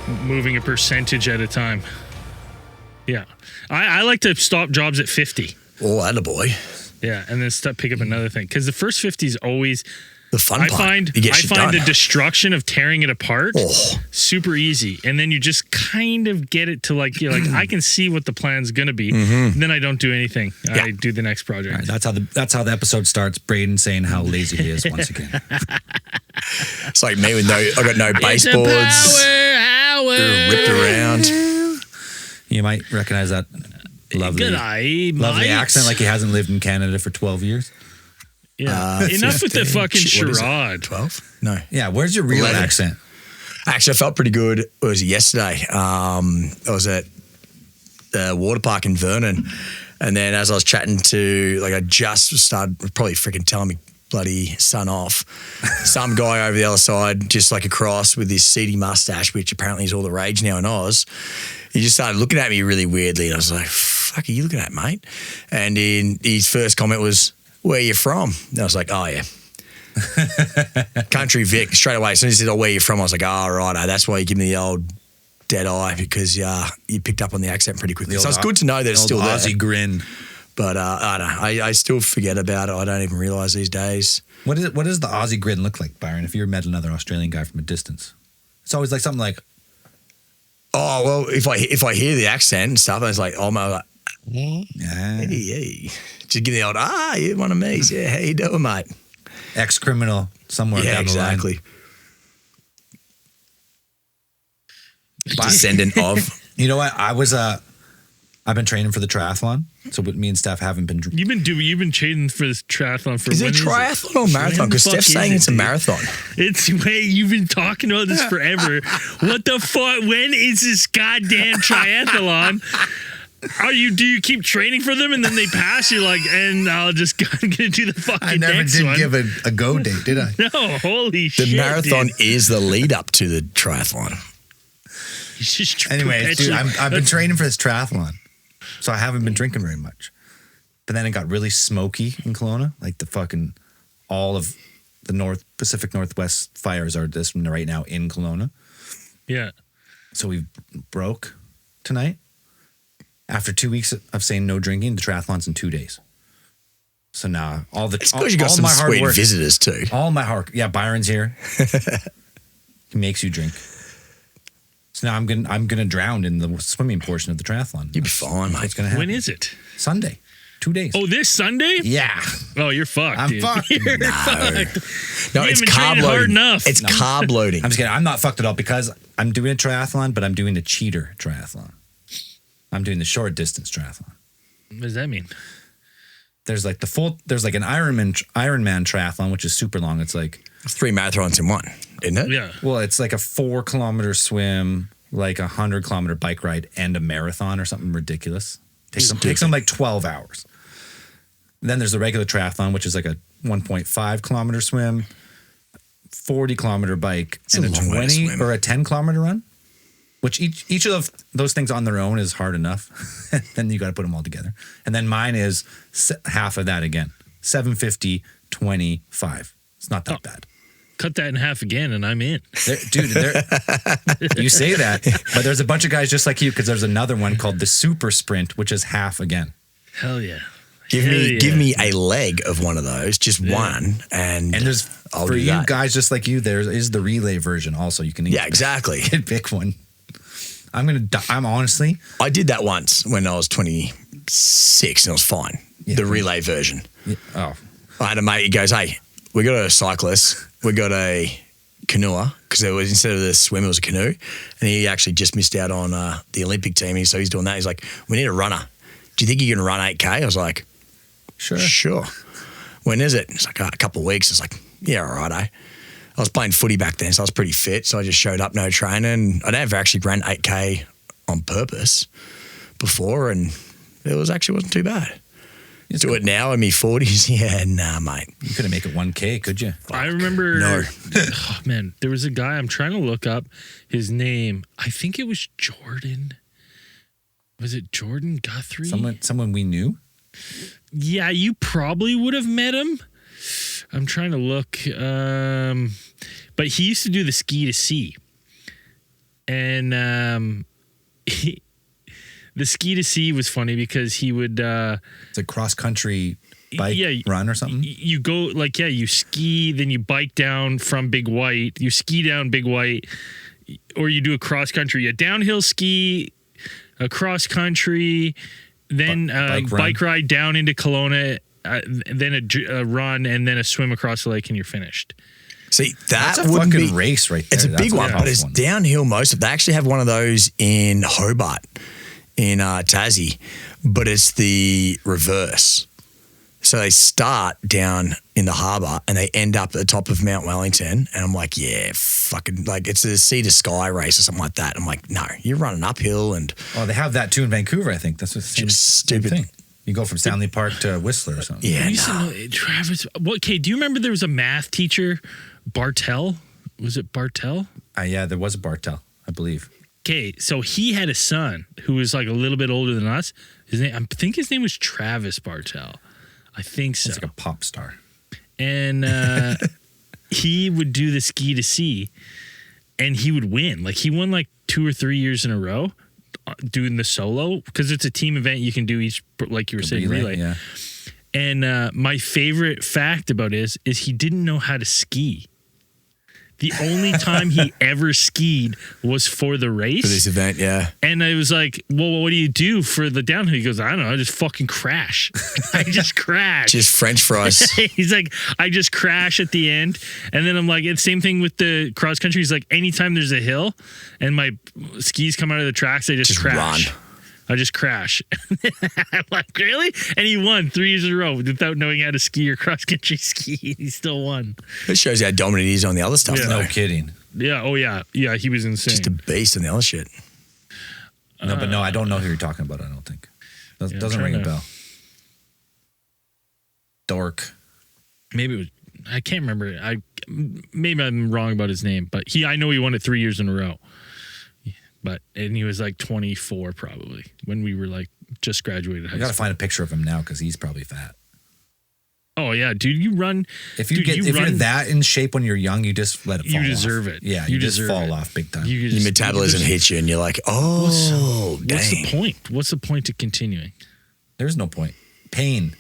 moving a percentage at a time. Yeah. I like to stop jobs at 50. Oh, attaboy. Yeah, and then pick up another thing. Because the first 50 is always... The fun part. I find the destruction of tearing it apart super easy. And then you just kind of get it to like, you're like, I can see what the plan's going to be. Mm-hmm. Then I don't do anything. Yeah. I do the next project. Right, that's how the episode starts. Braden saying how lazy he is once again. It's like me with I got no baseboards. Ripped around. You might recognize that lovely accent like he hasn't lived in Canada for 12 years. Yeah. Enough with the fucking charade. 12? No. Yeah, where's your real 11. accent? Actually, I felt pretty good. It was yesterday. I was at the water park in Vernon, and then as I was chatting to, I just started probably freaking telling me bloody son off. Some guy over the other side, just across with this seedy mustache, which apparently is all the rage now in Oz. He just started looking at me really weirdly, and I was like, fuck are you looking at, mate? And his first comment was, where are you from? And I was like, oh, yeah. Country Vic, straight away. As soon as he said, oh, where are you from? I was like, oh, right, that's why you give me the old dead eye, because you picked up on the accent pretty quickly. So it's good to know that it's still there. Aussie grin. But I don't know. I still forget about it. I don't even realise these days. What does the Aussie grin look like, Byron, if you ever met another Australian guy from a distance? It's always like something like... Oh, well, if I hear the accent and stuff, I was like, oh, my, like, hey. Just give me the old, you're one of me. Yeah, how you doing, mate? Ex-criminal somewhere down the line. Exactly. Descendant of. You know what? I've been training for the triathlon, so me and Steph haven't been. You've been training for this triathlon for. Is it triathlon or marathon? Because Steph's saying it's a marathon. You've been talking about this forever. What the fuck? When is this goddamn triathlon? Do you keep training for them and then they pass? You're like, and I'm gonna do the fucking next one. I never did give a go date, did I? No, holy shit. The marathon is the lead up to the triathlon. Anyway, dude, I've been training for this triathlon, so I haven't been drinking very much. But then it got really smoky in Kelowna, like the fucking all of the Pacific Northwest fires are this right now in Kelowna. Yeah. So we broke tonight. After 2 weeks of saying no drinking, the triathlon's in 2 days. So now it's because you got some sweet visitors too. All my hard, yeah. Byron's here. He makes you drink. So now I'm gonna drown in the swimming portion of the triathlon. You'll be fine, mate. What's gonna happen? When is it? Sunday. 2 days. Oh, this Sunday? Yeah. Oh, you're fucked. I'm dude. fucked. You're fucked. No, you it's haven't carb trained loading. hard enough. It's carb loading. I'm just kidding. I'm not fucked at all because I'm doing a triathlon, but I'm doing the cheater triathlon. I'm doing the short distance triathlon. What does that mean? There's like an Ironman triathlon, which is super long. It's like 3 marathons in one, isn't it? Yeah. Well, it's like a 4-kilometer swim, like a 100-kilometer bike ride, and a marathon or something ridiculous. Takes them like 12 hours. Then there's the regular triathlon, which is like a 1.5-kilometer swim, 40-kilometer bike, and a 20 or a 10-kilometer run. Which each of those things on their own is hard enough. Then you got to put them all together. And then mine is half of that again. 750, 25. It's not that bad. Cut that in half again and I'm in. Dude, you say that, but there's a bunch of guys just like you because there's another one called the super sprint, which is half again. Hell yeah. Give me a leg of one of those, just one, and there's for you guys just like you, there is the relay version also. You can exactly pick one. I'm honestly. I did that once when I was 26 and it was fine. Yeah. The relay version. Yeah. Oh. I had a mate, he goes, hey, we got a cyclist, we got a canoer, because instead of the swim, it was a canoe. And he actually just missed out on the Olympic team. So he's doing that. He's like, we need a runner. Do you think you can run 8K? I was like, Sure. When is it? It's like a couple of weeks. It's like, yeah, all right, eh? I was playing footy back then, so I was pretty fit. So I just showed up, no training. I never actually ran 8K on purpose before, and it wasn't too bad. Do it now in me 40s? Yeah, nah, mate. You couldn't make it 1K, could you? I remember. No. Oh, man, there was a guy, I'm trying to look up his name. I think it was Jordan. Was it Jordan Guthrie? Someone we knew? Yeah, you probably would have met him. I'm trying to look. But he used to do the ski to sea. And the ski to sea was funny because he would It's a cross country bike run or something. You go you ski, then you bike down from Big White. You ski down Big White, or you do a cross country, a downhill ski, a cross country, then bike ride down into Kelowna, then a run, and then a swim across the lake, and you're finished. See, that's a wouldn't fucking be race right there. It's a big one, but it's downhill most of it. They actually have one of those in Hobart, in Tassie, but it's the reverse. So they start down in the harbour and they end up at the top of Mount Wellington. And I'm like, yeah, fucking, like it's a sea to sky race or something like that. I'm like, no, you're running uphill and. Oh, they have that too in Vancouver, I think. That's the same, just stupid same thing. You go from Stanley Park to Whistler or something. Yeah, Travis. Okay, do you remember there was a math teacher, Bartel? Was it Bartel? Yeah, there was a Bartel, I believe. Okay, so he had a son who was like a little bit older than us. I think his name was Travis Bartel. I think so. It's like a pop star. And he would do the ski to sea, and he would win. Like he won like 2 or 3 years in a row doing the solo, because it's a team event. You can do each, like you were saying, relay. Yeah. And my favorite fact about it is he didn't know how to ski. The only time he ever skied was for the race. For this event, yeah. And I was like, well, what do you do for the downhill? He goes, I don't know. I just fucking crash. I just crash. Just French fries. He's like, I just crash at the end. And then I'm like, it's same thing with the cross country. He's like, anytime there's a hill and my skis come out of the tracks, I just crash. Run. I just crash. I'm like, really? And he won 3 years in a row without knowing how to ski or cross country ski. He still won. It shows how dominant he is on the other stuff, though. No kidding. Yeah. Oh, yeah. Yeah, he was insane. Just a beast on the other shit. No, but no, I don't know who you're talking about, I don't think. Doesn't ring a bell. Dork. Maybe it was, I can't remember. Maybe I'm wrong about his name, but I know he won it 3 years in a row. And he was like 24 probably when we were like just graduated high school. You got to find a picture of him now because he's probably fat. Oh yeah, dude, you run. If you're that in shape when you're young, you just let it fall off. You deserve it. Yeah, you just fall off big time. Your metabolism hits you and you're like, oh, dang. What's the point? What's the point of continuing? There's no point. Pain.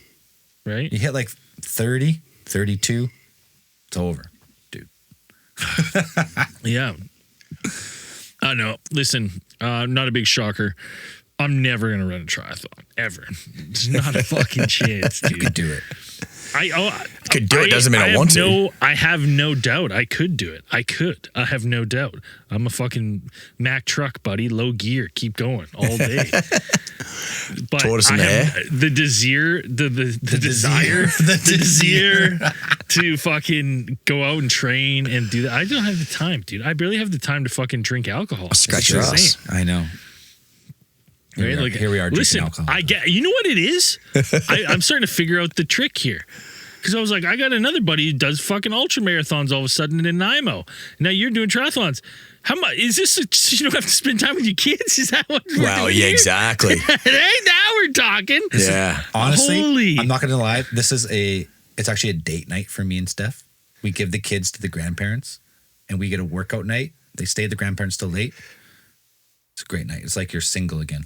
Right? You hit like 30, 32, it's over, dude. Yeah. I know. Listen, not a big shocker. I'm never going to run a triathlon, ever. It's not a fucking chance, dude. You could do it. Could do it, doesn't mean I want to. I have no doubt I could do it. I have no doubt. I'm a fucking Mack truck, buddy. Low gear. Keep going all day. But Tortoise in the hair. The desire to fucking go out and train and do that. I don't have the time, dude. I barely have the time to fucking drink alcohol. I'll scratch your ass. I know. Right? Here we are drinking alcohol. You know what it is? I'm starting to figure out the trick here. Because I was like, I got another buddy who does fucking ultra marathons all of a sudden in Nanaimo. Now you're doing triathlons. How much is this? You don't have to spend time with your kids? Is that what we're doing here? Exactly. Hey, now we're talking. Yeah. Honestly, I'm not going to lie. It's actually a date night for me and Steph. We give the kids to the grandparents and we get a workout night. They stay at the grandparents till late. It's a great night. It's like you're single again.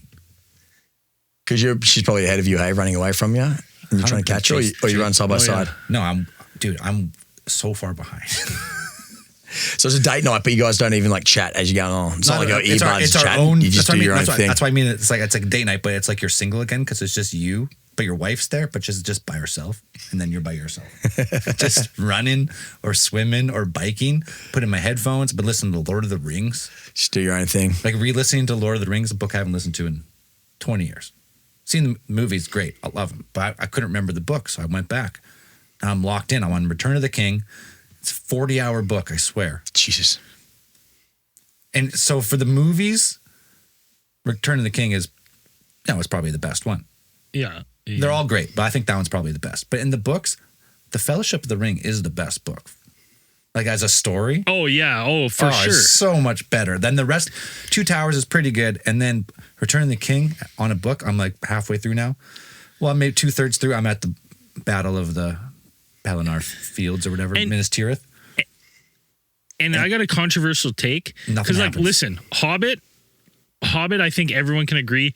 Because she's probably ahead of you, hey, running away from you. And you're trying to catch her, or you run side by side. No, I'm so far behind. So it's a date night, but you guys don't even like chat as you're going on. It's not like earbuds chat. You just do your own thing. That's why I mean it's like a date night, but it's like you're single again because it's just you, but your wife's there, but just by herself, and then you're by yourself. Just running or swimming or biking, put in my headphones, but listen to Lord of the Rings. Just do your own thing. Like re-listening to Lord of the Rings, a book I haven't listened to in 20 years. Seen the movies, great. I love them. But I couldn't remember the book, so I went back. Now I'm locked in. I'm on Return of the King. It's a 40-hour book, I swear. Jesus. And so for the movies, Return of the King is probably the best one. Yeah. They're all great, but I think that one's probably the best. But in the books, The Fellowship of the Ring is the best book. Like as a story. Oh, yeah. Oh, for sure. It's so much better. Then the rest, Two Towers is pretty good. And then Return of the King on a book, I'm like halfway through now. Well, I'm maybe 2/3 through. I'm at the Battle of the Pelennor Fields or whatever, Minas Tirith. And I got a controversial take. Nothing happens. Listen, Hobbit, I think everyone can agree,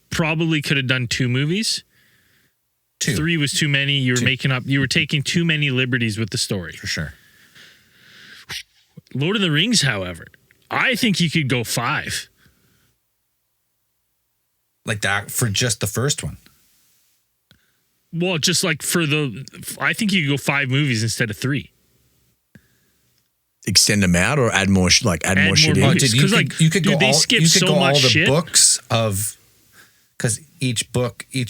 probably could have done 2 movies. 2. 3 was too many. You were taking too many liberties with the story. For sure. Lord of the Rings, however, I think you could go 5. Like that for just the first one. Well, just like I think you could go 5 movies instead of 3. Extend them out or add more shit in? Oh, dude, You could go all the shit. books of, because each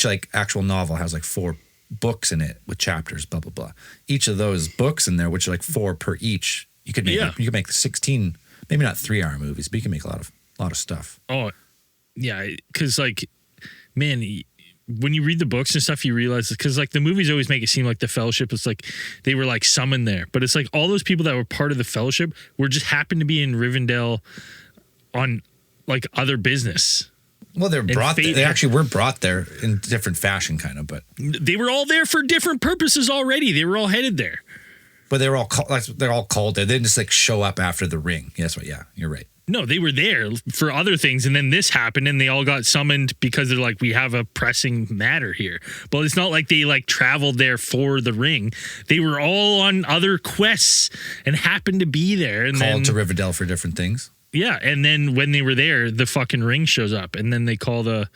like actual novel has like 4 books in it with chapters, blah blah blah. Each of those books in there, which are like 4 per each, you could make 16, maybe not 3-hour movies, but you can make a lot of stuff. Oh, yeah, because like, man, when you read the books and stuff, you realize, because like the movies always make it seem like the Fellowship was like they were like summoned there, but it's like all those people that were part of the Fellowship were just happened to be in Rivendell on like other business. Well, they're brought there. They actually were brought there in different fashion, kind of, but they were all there for different purposes already. They were all headed there. But they were all they're all called there. They didn't just like show up after the ring. Yeah, that's right. Yeah, you're right. No, they were there for other things, and then this happened, and they all got summoned because they're like, we have a pressing matter here. But it's not like they like traveled there for the ring. They were all on other quests and happened to be there. And called to Rivendell for different things. Yeah, and then when they were there, the fucking ring shows up, and then they they're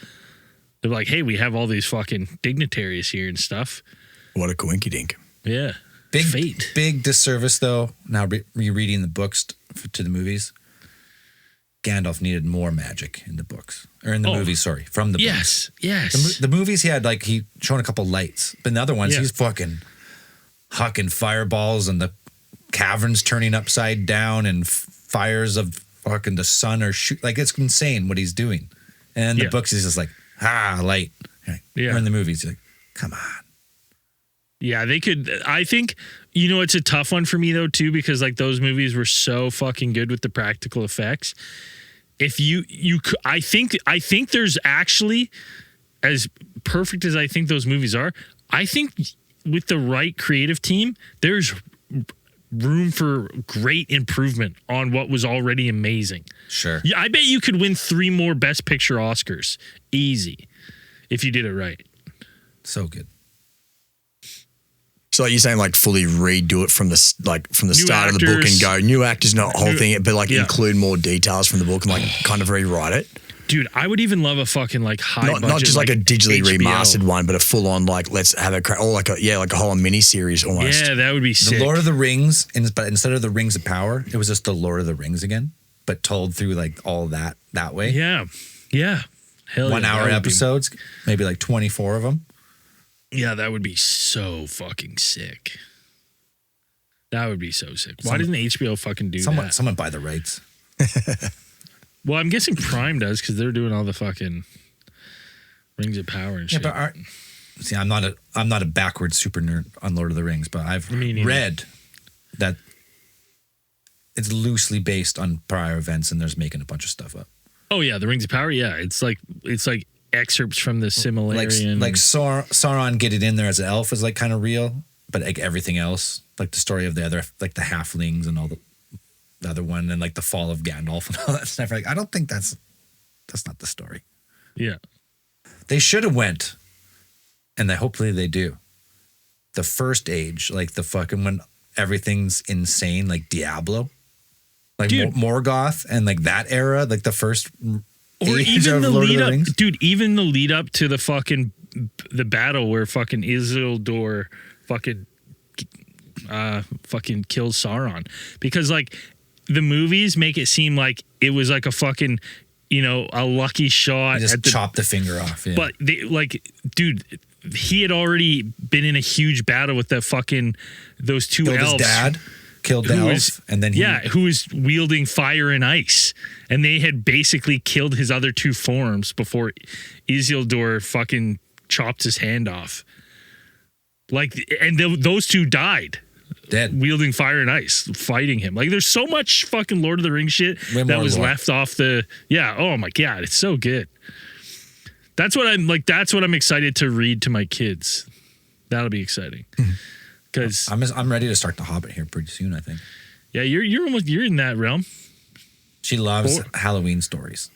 like, hey, we have all these fucking dignitaries here and stuff. What a coinkydink. Yeah. Big fate. Big disservice, though, now rereading the books to the movies. Gandalf needed more magic in the books. Or in the movies, sorry. From the books. Yes. The movies, he shown a couple lights. But in the other ones, he's fucking hucking fireballs and the caverns turning upside down and fires of fucking the sun or shoot. Like, it's insane what he's doing. And in the books, he's just like, light. Or in the movies, he's like, come on. Yeah, they could. I think, it's a tough one for me though too, because like those movies were so fucking good with the practical effects. If I think there's actually, as perfect as I think those movies are, I think with the right creative team, there's room for great improvement on what was already amazing. Sure. Yeah, I bet you could win 3 more Best Picture Oscars easy if you did it right. So good. So like you're saying, like fully redo it from the start actors, of the book and go new actors, not whole thing, but like include more details from the book and like kind of rewrite it. Dude, I would even love a fucking like high budget, not just like a digitally HBO. remastered one, but a full on like let's have a like a whole miniseries almost. Yeah, that would be sick. The Lord of the Rings, but instead of the Rings of Power, it was just the Lord of the Rings again, but told through like all that way. Yeah. Hell 1 hour episodes, maybe like 24 of them. Yeah, that would be so fucking sick. That would be so sick. Why doesn't HBO fucking do that? Someone buy the rights. Well, I'm guessing Prime does because they're doing all the fucking Rings of Power and shit. Yeah, but I'm not a backward super nerd on Lord of the Rings, but I've read that it's loosely based on prior events and there's making a bunch of stuff up. Oh yeah, the Rings of Power. Yeah, it's like excerpts from the Silmarillion. Like Sauron getting in there as an elf is like kind of real, but like everything else, like the story of the other, like the halflings and all the other one, and like the fall of Gandalf and all that stuff. Like, I don't think that's not the story. Yeah, they should have went, and hopefully they do. The first age, like the fucking when everything's insane, like Diablo, like Morgoth, and like that era, like the first. Or even the lead up, dude, even the lead up to the battle where fucking Isildur fucking kills Sauron. Because like the movies make it seem like it was like a fucking, a lucky shot. Just chop the finger off. Yeah. But dude, he had already been in a huge battle with those 2 elves. His dad. Killed the elf, and then who was wielding fire and ice, and they had basically killed his other 2 forms before Isildur fucking chopped his hand off. Like, and those 2 died, dead, wielding fire and ice, fighting him. Like, there's so much fucking Lord of the Rings shit that was left off the. Yeah. Oh my god, it's so good. That's what I'm excited to read to my kids. That'll be exciting. Because I'm ready to start The Hobbit here pretty soon, I think. Yeah, you're in that realm. She loves Halloween stories.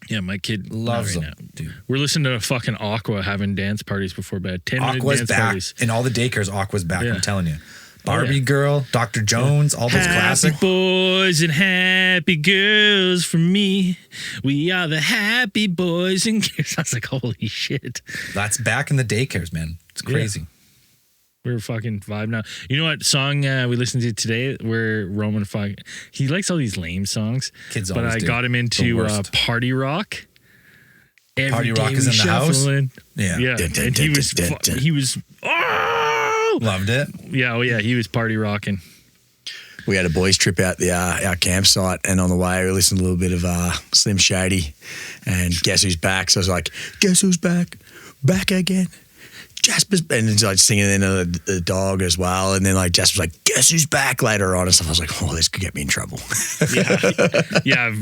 Yeah, my kid Loves right them, now. dude. We're listening to fucking Aqua having dance parties before bed. 10-minute Aqua's dance back. parties. In all the daycares, Aqua's back, Yeah. I'm telling you. Barbie yeah. Girl, Dr. Jones, all those classic. Happy boys and happy girls for me. We are the happy boys and girls. I was like, holy shit. That's back in the daycares, man. It's crazy. We're fucking vibe now. You know what song we listened to today? Where Roman he likes all these lame songs. Kids but always I do. got him The into worst. Party Rock. Every Party day Rock is we in the house? shuffling. Yeah. Yeah. And he was oh! Loved it. Yeah, oh yeah, he was party rocking. We had a boys trip out the our campsite, and on the way we listened to a little bit of Slim Shady, and Guess Who's Back. So I was like, guess who's back? Back again. Jasper's, and it's like singing in the dog as well, and then like Jasper's like, guess who's back later on and stuff. I was like, oh, this could get me in trouble. Yeah.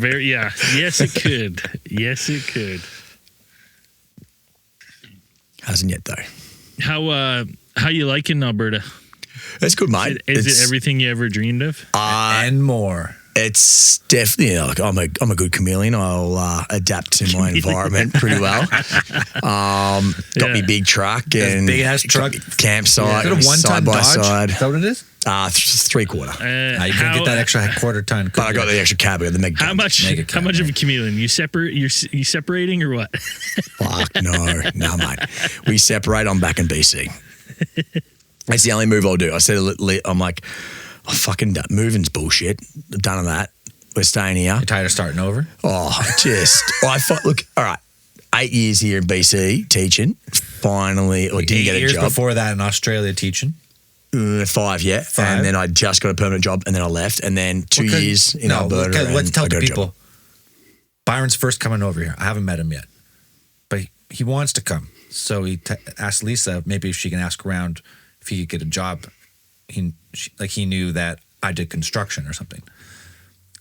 Yes, it could. Yes, it could. Hasn't yet though. How you liking Alberta? It's good, mate. Is it everything you ever dreamed of? And more. It's definitely like I'm a good chameleon. I'll adapt to my environment pretty well. Got me big truck and big ass truck campsite, Is it a one-ton side by Dodge? Side. Is that what it is? 3/4. You can get that extra quarter ton. But I got the extra cab. I got the mega. How much of a chameleon? You separating or what? Fuck no, mate. We separate. I'm back in BC. That's the only move I'll do. I said, I'm like, oh, fucking moving's bullshit. I'm done with that. We're staying here. You're tired of starting over? Look, all right. 8 years here in BC teaching. Finally, or didn't get a job. 8 years before that in Australia teaching? 5, yeah. 5. And then I just got a permanent job, and then I left. And then 2 years in Alberta. Let's tell I the got a people. job. Byron's first coming over here. I haven't met him yet, but he wants to come. So he asked Lisa maybe if she can ask around if he could get a job. He knew that I did construction or something.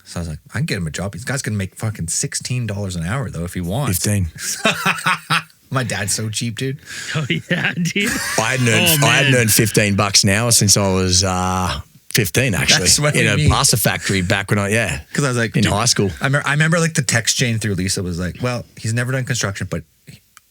So I was like, I can get him a job. This guy's gonna make fucking $16 an hour though if he wants. 15. My dad's so cheap, dude. Oh yeah, dude. I hadn't earned $15 an hour since I was 15, actually, That's what in I a mean. pasta factory back when because I was like, in dude, high school. I remember like the text chain through Lisa was like, well, he's never done construction, but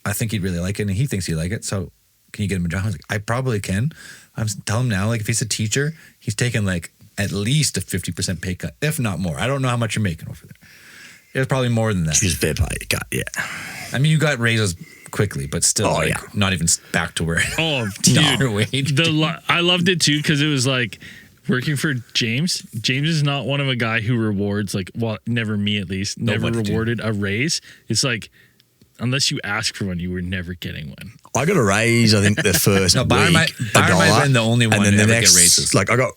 I think he'd really like it, and he thinks he'd like it. So can you get him a job? I was like, I probably can. I'm telling him now, like if he's a teacher, he's taking like at least a 50% pay cut, if not more. I don't know how much you're making over there. It was probably more than that. She's fair pay cut, yeah. I mean, you got raises quickly, but still, not even back to where. Oh, dude, wage. I loved it too because it was like working for James. James is not one of a guy who rewards never me at least, never rewarded a raise. It's like unless you ask for one, you were never getting one. I got a raise, I think, the first week. Byron might have been the only one and then to the ever next, get raises. Like I got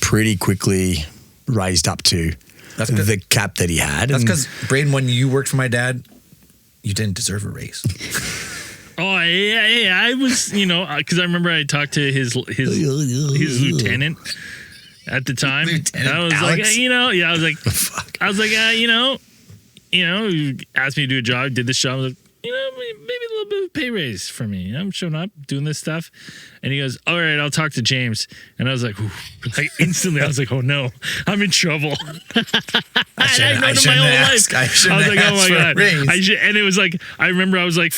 pretty quickly raised up to the cap that he had. That's because Braden, when you worked for my dad, you didn't deserve a raise. Oh yeah. I was, because I remember I talked to his lieutenant at the time. Lieutenant I was Alex? I was like, he asked me to do a job, did this job. I was like, maybe a little bit of pay raise for me. I'm showing up, doing this stuff. And he goes, all right, I'll talk to James. And I was like, instantly, I was like, oh no, I'm in trouble. I shouldn't ask. I was like, oh my God. And it was like, I remember I was like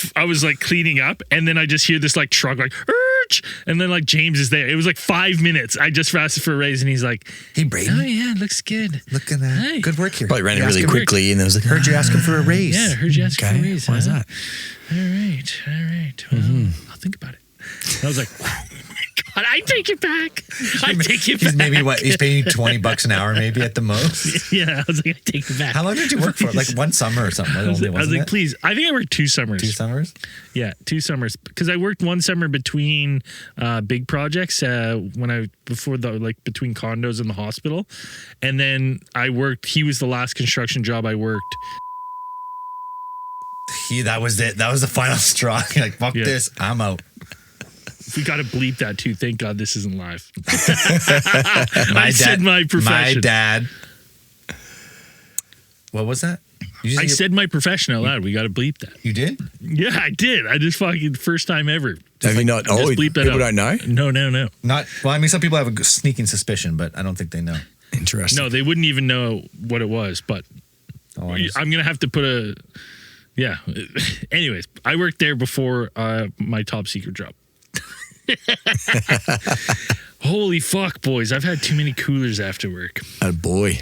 cleaning up, and then I just hear this like truck like, and then like James is there. It was like 5 minutes. I just asked for a raise, and he's like, hey, Braden. Oh yeah, it looks good. Look at that. Hey. Good work here. Probably ran it really quickly, and I was like, heard you asking for a raise. Yeah, I heard you asking for a raise. Why is that? All right. Well, I'll think about it. And I was like, oh my God, I take it back. He's maybe he's paying you $20 an hour, maybe at the most. Yeah, I was like, I take it back. How long did you work for? Like one summer or something? I was like, please. I think I worked 2 summers. 2 summers? Yeah, 2 summers. Because I worked 1 summer between big projects between condos and the hospital, and then I worked. He was the last construction job I worked. That was it. That was the final straw. You're like, fuck this. I'm out. We got to bleep that too. Thank God this isn't live. I said my profession. My dad. What was that? I said my profession out loud. We got to bleep that. You did? Yeah, I did. I just fucking first time ever. Have you not? Oh, people don't know? No. Not. Well, I mean, some people have a sneaking suspicion, but I don't think they know. Interesting. No, they wouldn't even know what it was, but I'm going to have to put a... Yeah. Anyways, I worked there before my top secret job. Holy fuck, boys. I've had too many coolers after work. Oh, boy.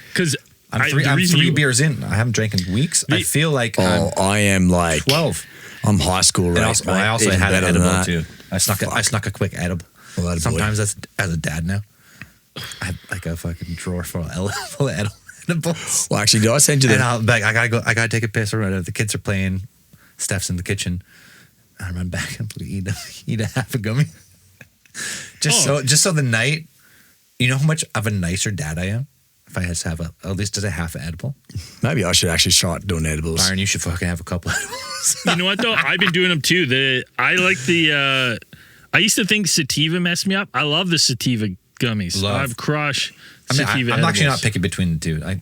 Because I'm 3 beers in. I haven't drank in weeks. I feel like I am like 12. I'm high school, right? I also Even had an better than edible that. too. I snuck a quick edible. Well, that Sometimes that's as a dad now. I have like a fucking drawer full of edibles. Well, actually, did I send you And the... I'll like, I gotta take a piss or whatever. The kids are playing. Steph's in the kitchen. I run back and eat a half a gummy. Just so the night, you know how much of a nicer dad I am? If I just have at least a half an edible. Maybe I should actually start doing edibles. Byron, you should fucking have a couple edibles. You know what though? I've been doing them too. I used to think sativa messed me up. I love the sativa gummies. I've crushed sativa I'm actually not edibles. picky between the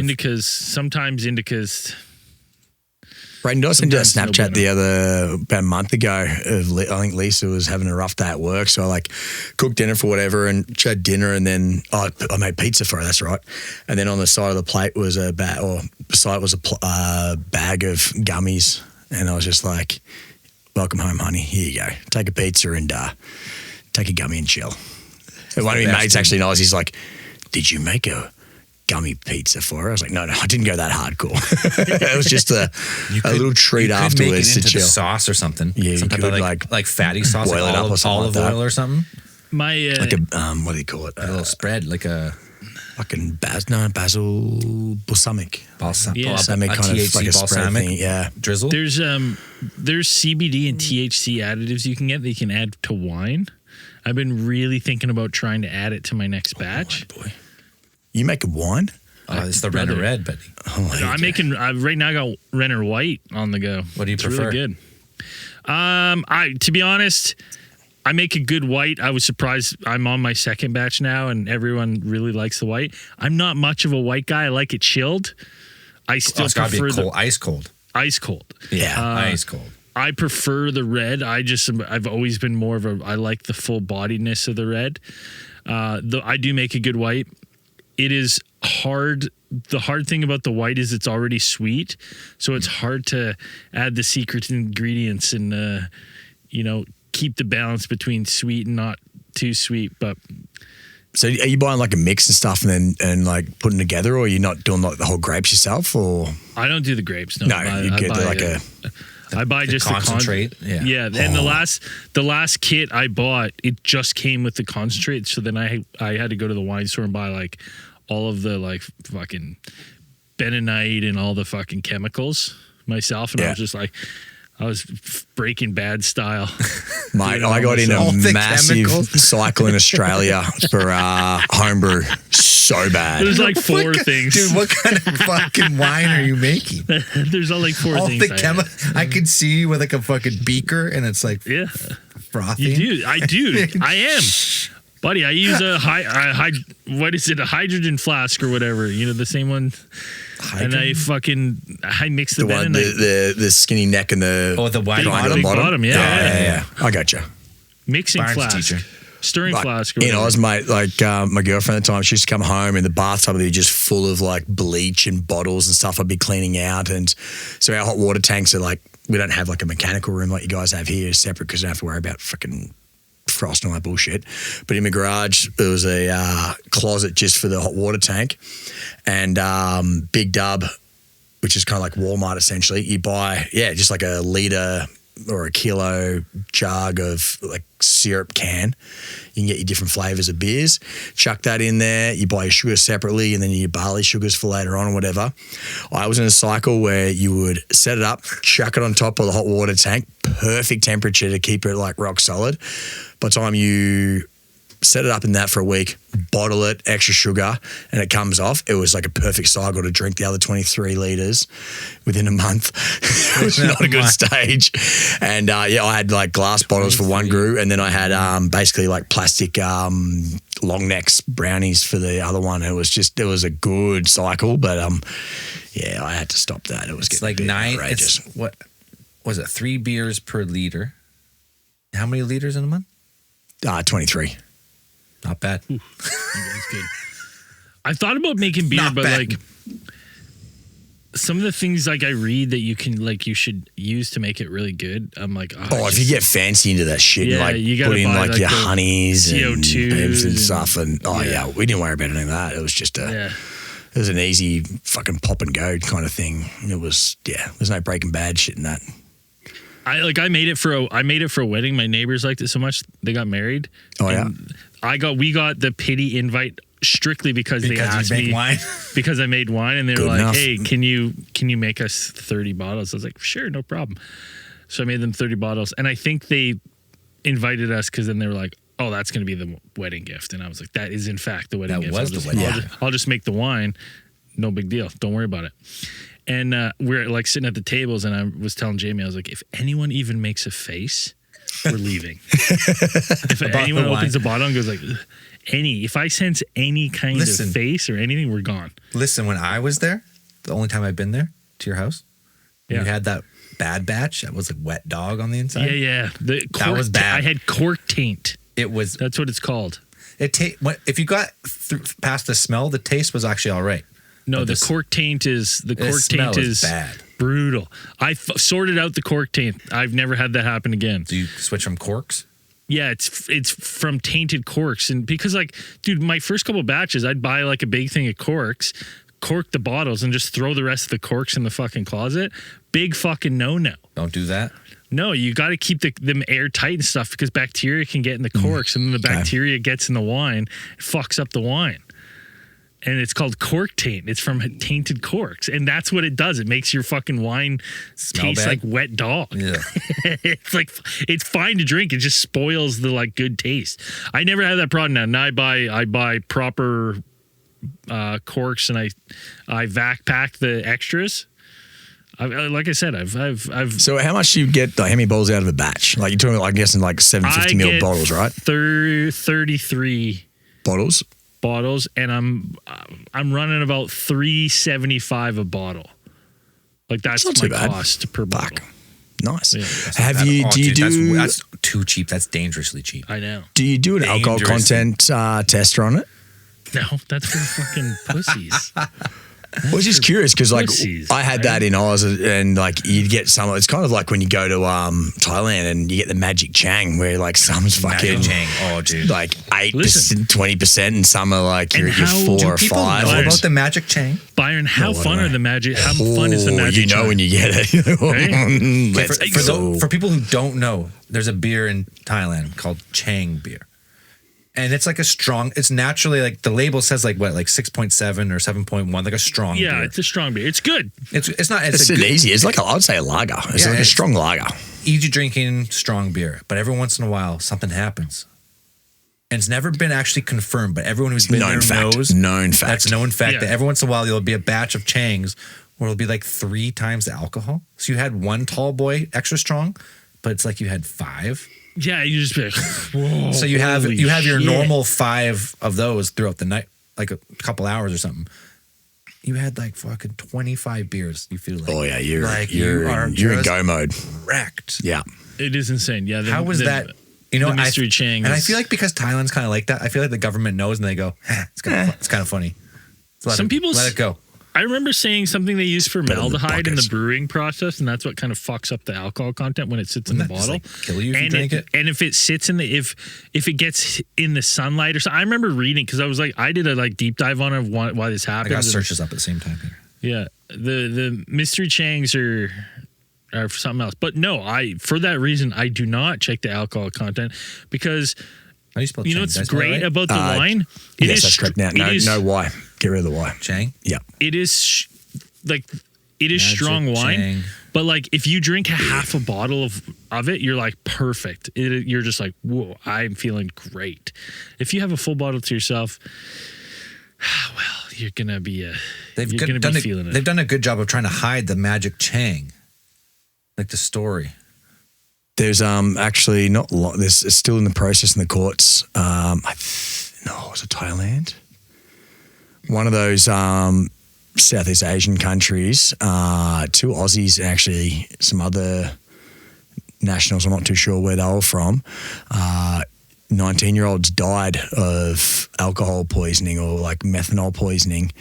two. Sometimes indicas. Braden, did I send you a Sometimes no Snapchat about a month ago? I think Lisa was having a rough day at work, so I like cooked dinner for whatever, and she had dinner, and then I made pizza for her. That's right. And then on the side of the plate was beside it was a bag of gummies, and I was just like, "Welcome home, honey. Here you go. Take a pizza and take a gummy and chill." And one of my mates actually knows. He's like, "Did you make a gummy pizza for her?" I was like, no, I didn't go that hardcore. It was just a little treat afterwards make it into to chill. The sauce or something. Yeah, some you type could of like fatty sauce, boil like it up or something olive like that. oil or something. My Like a what do you call it? A little spread, like a fucking basil balsamic. Yeah. Balsamic a kind of THC like a spread balsamic thing. Yeah. drizzle. there's CBD and THC additives you can get that you can add to wine. I've been really thinking about trying to add it to my next batch. Oh, boy. You make a wine? It's the Renner Red, buddy. Oh, I'm making right now. I got Renner White on the go. What do you It's prefer? Really good. To be honest, I make a good white. I was surprised. I'm on my second batch now, and everyone really likes the white. I'm not much of a white guy. I like it chilled. I still It's got to prefer be the ice cold. ice cold. Yeah. Ice cold. I prefer the red. I've always been more of I like the full bodiedness of the red. I do make a good white. It is hard. The hard thing about the white is it's already sweet, so it's hard to add the secret ingredients and keep the balance between sweet and not too sweet. But So are you buying like a mix and stuff and like putting together, or are you not doing like the whole grapes yourself, or? I don't do the grapes. No, You get I buy just concentrate. Yeah, and the last kit I bought, it just came with the concentrate. So then I had to go to the wine store and buy like all of the like fucking bentonite and all the fucking chemicals myself, and I was just like, I was Breaking Bad style. Mate, I got in All a the massive chemicals. cycle in Australia for homebrew. So bad. There's like four things. Dude, what kind of fucking wine are you making? There's all like four All things. the I could see you with like a fucking beaker, and it's like Yeah, frothy. you do. I do. I am. Buddy, I use a a hydrogen flask or whatever, the same one. And I mix the one, bentonite. the skinny neck and the Oh, the wide big bottom? Yeah. I got you. Mixing Byron's flask. teacher. Stirring Like, flask. Or in whatever. Oz, mate, like my girlfriend at the time, she used to come home and the bathtub would be just full of like bleach and bottles and stuff I'd be cleaning out. And so our hot water tanks are like, we don't have like a mechanical room like you guys have here, separate, because you don't have to worry about fucking frost and all that bullshit. But in my garage, there was a closet just for the hot water tank, and Big Dub, which is kind of like Walmart essentially. You buy, just like a litre or a kilo jug of like syrup can. You can get your different flavours of beers, chuck that in there. You buy your sugar separately and then your barley sugars for later on or whatever. I was in a cycle where you would set it up, chuck it on top of the hot water tank, perfect temperature to keep it like rock solid. By the time you set it up in that for a week, bottle it, extra sugar, and it comes off. It was like a perfect cycle to drink the other 23 litres within a month. It was not a good stage. And I had like glass bottles for one brew, and then I had basically like plastic long necks brownies for the other one. It was a good cycle, but I had to stop that. It was It's getting like a bit 9. outrageous. It's what was it? 3 beers per liter. How many liters in a month? 23. Not bad. That's good. I thought about making beer, Not but bad. like some of the things like I read that you can like you should use to make it really good. I'm like, Oh, if you get fancy into that shit, Yeah, like you gotta put in buy, like like, your the honeys and CO2s herbs and and- stuff. And yeah. we didn't worry about any of that. It was just yeah. it was an easy fucking pop and go kind of thing. It was, there's no Breaking Bad shit in that. I made it for a wedding. My neighbors liked it so much they got married. Oh, yeah? And we got the pity invite strictly because they asked you make me wine. because I made wine, and they were Good like, enough. "Hey, can you make us 30 bottles?" I was like, "Sure, no problem." So I made them 30 bottles, and I think they invited us because then they were like, "Oh, that's going to be the wedding gift," and I was like, "That is in fact the wedding That gift." was the wedding I'll just make the wine, no big deal. Don't worry about it. And we're like sitting at the tables, and I was telling Jamie, I was like, "If anyone even makes a face, we're leaving. If anyone the wine. opens the bottle and goes like." If I sense any kind Listen. of face or anything, we're gone. Listen, when I was there, the only time I've been there to your house, Yeah. you had that bad batch that was like wet dog on the inside. Yeah. The That was bad. I had cork taint. It was. That's what it's called. If you got past the smell, the taste was actually all right. No, But the this- cork taint is smell is bad. brutal. I sorted out the cork taint. I've never had that happen again. Do you switch from corks? Yeah, it's from tainted corks, and because like, dude, my first couple batches, I'd buy like a big thing of corks, cork the bottles, and just throw the rest of the corks in the fucking closet. Big fucking no. Don't do that. No, you got to keep them airtight and stuff because bacteria can get in the corks, and then the bacteria gets in the wine, it fucks up the wine. And it's called cork taint. It's from tainted corks, and that's what it does. It makes your fucking wine Smell taste bad? like wet dog. Yeah. It's like it's fine to drink. It just spoils the like good taste. I never had that problem now. Now I buy proper corks, and I vac pack the extras. Like I said, I've So how much do you get, like, how many bottles out of a batch? Like you're talking, like, I'm guessing like 750 ml bottles, right? 33 Bottles? bottles, and I'm running about $3.75 a bottle. Like that's Not my too bad. cost per bottle. Fuck. Nice. Yeah. Have you? Do you do? That's too cheap. That's dangerously cheap. I know. Do you do an alcohol Dangerous. content tester on it? No, that's for fucking pussies. I was just curious because, like, pussies, I had that in Oz, and like you'd get some. It's kind of like when you go to Thailand and you get the magic Chang, where like some's fucking Magic Chang. Oh, dude. like 8%, 20%, and some are like you're And how 4 do or People 5. know about the magic Chang. Byron, how No, I fun don't are know. the magic? How fun is the magic? You know Chang? when you get it. Let's go. For people who don't know, there's a beer in Thailand called Chang beer. And it's like it's naturally like the label says like what, like 6.7 or 7.1, like a strong Yeah, beer. it's a strong beer. It's good. It's not, It's a an good, easy. It's like I'd say a lager. It's Yeah, like a it's- strong lager. easy drinking, strong beer. But every once in a while, something happens. And it's never been actually confirmed, but everyone who's been Known there fact. knows. Known fact. That's known fact Yeah. that every once in a while there'll be a batch of Changs where it'll be like 3 times the alcohol. So you had one tall boy extra strong, but it's like you had 5. Yeah, you just be like, whoa. So you have holy your shit. normal 5 of those throughout the night, like a couple hours or something. You had like fucking 25 beers. You feel like, Oh yeah, you're like you're in just go mode. wrecked. Yeah. It is insane. Yeah. How was that? You know, the mystery Chang and I is- feel like because Thailand's kind of like that, I feel like the government knows and they go, it's kind of funny. Let Some it, people let it go. I remember saying something they use Better than formaldehyde in the buckets. brewing process, and that's what kind of fucks up the alcohol content when it sits in the Wouldn't that bottle. just, like, kill you if you and drink it? And if it sits in the if it gets in the sunlight or something, I remember reading because I was like, I did a like deep dive on it of why this I happens. got and- searches up at the same time here. Yeah, the mystery Changs are for something else. But no, for that reason I do not check the alcohol content because How do you spell you know Chang? what's Did I spell it great right? about the wine? It Yes, is that's correct. Now, it is- no Y. Get rid of the Y. Chang? Yeah. It is like it is Magic strong wine. Chang. But like if you drink half a bottle of it, you're like perfect. You're just like, whoa, I'm feeling great. If you have a full bottle to yourself, well, you're gonna be They've you're gonna done be a, feeling it. They've done a good job of trying to hide the magic Chang, like the story. There's actually not a lot. It's still in the process in the courts. No, was it Thailand? One of those Southeast Asian countries. 2 Aussies, actually, some other nationals. I'm not too sure where they were from. 19-year-olds died of alcohol poisoning or like methanol poisoning,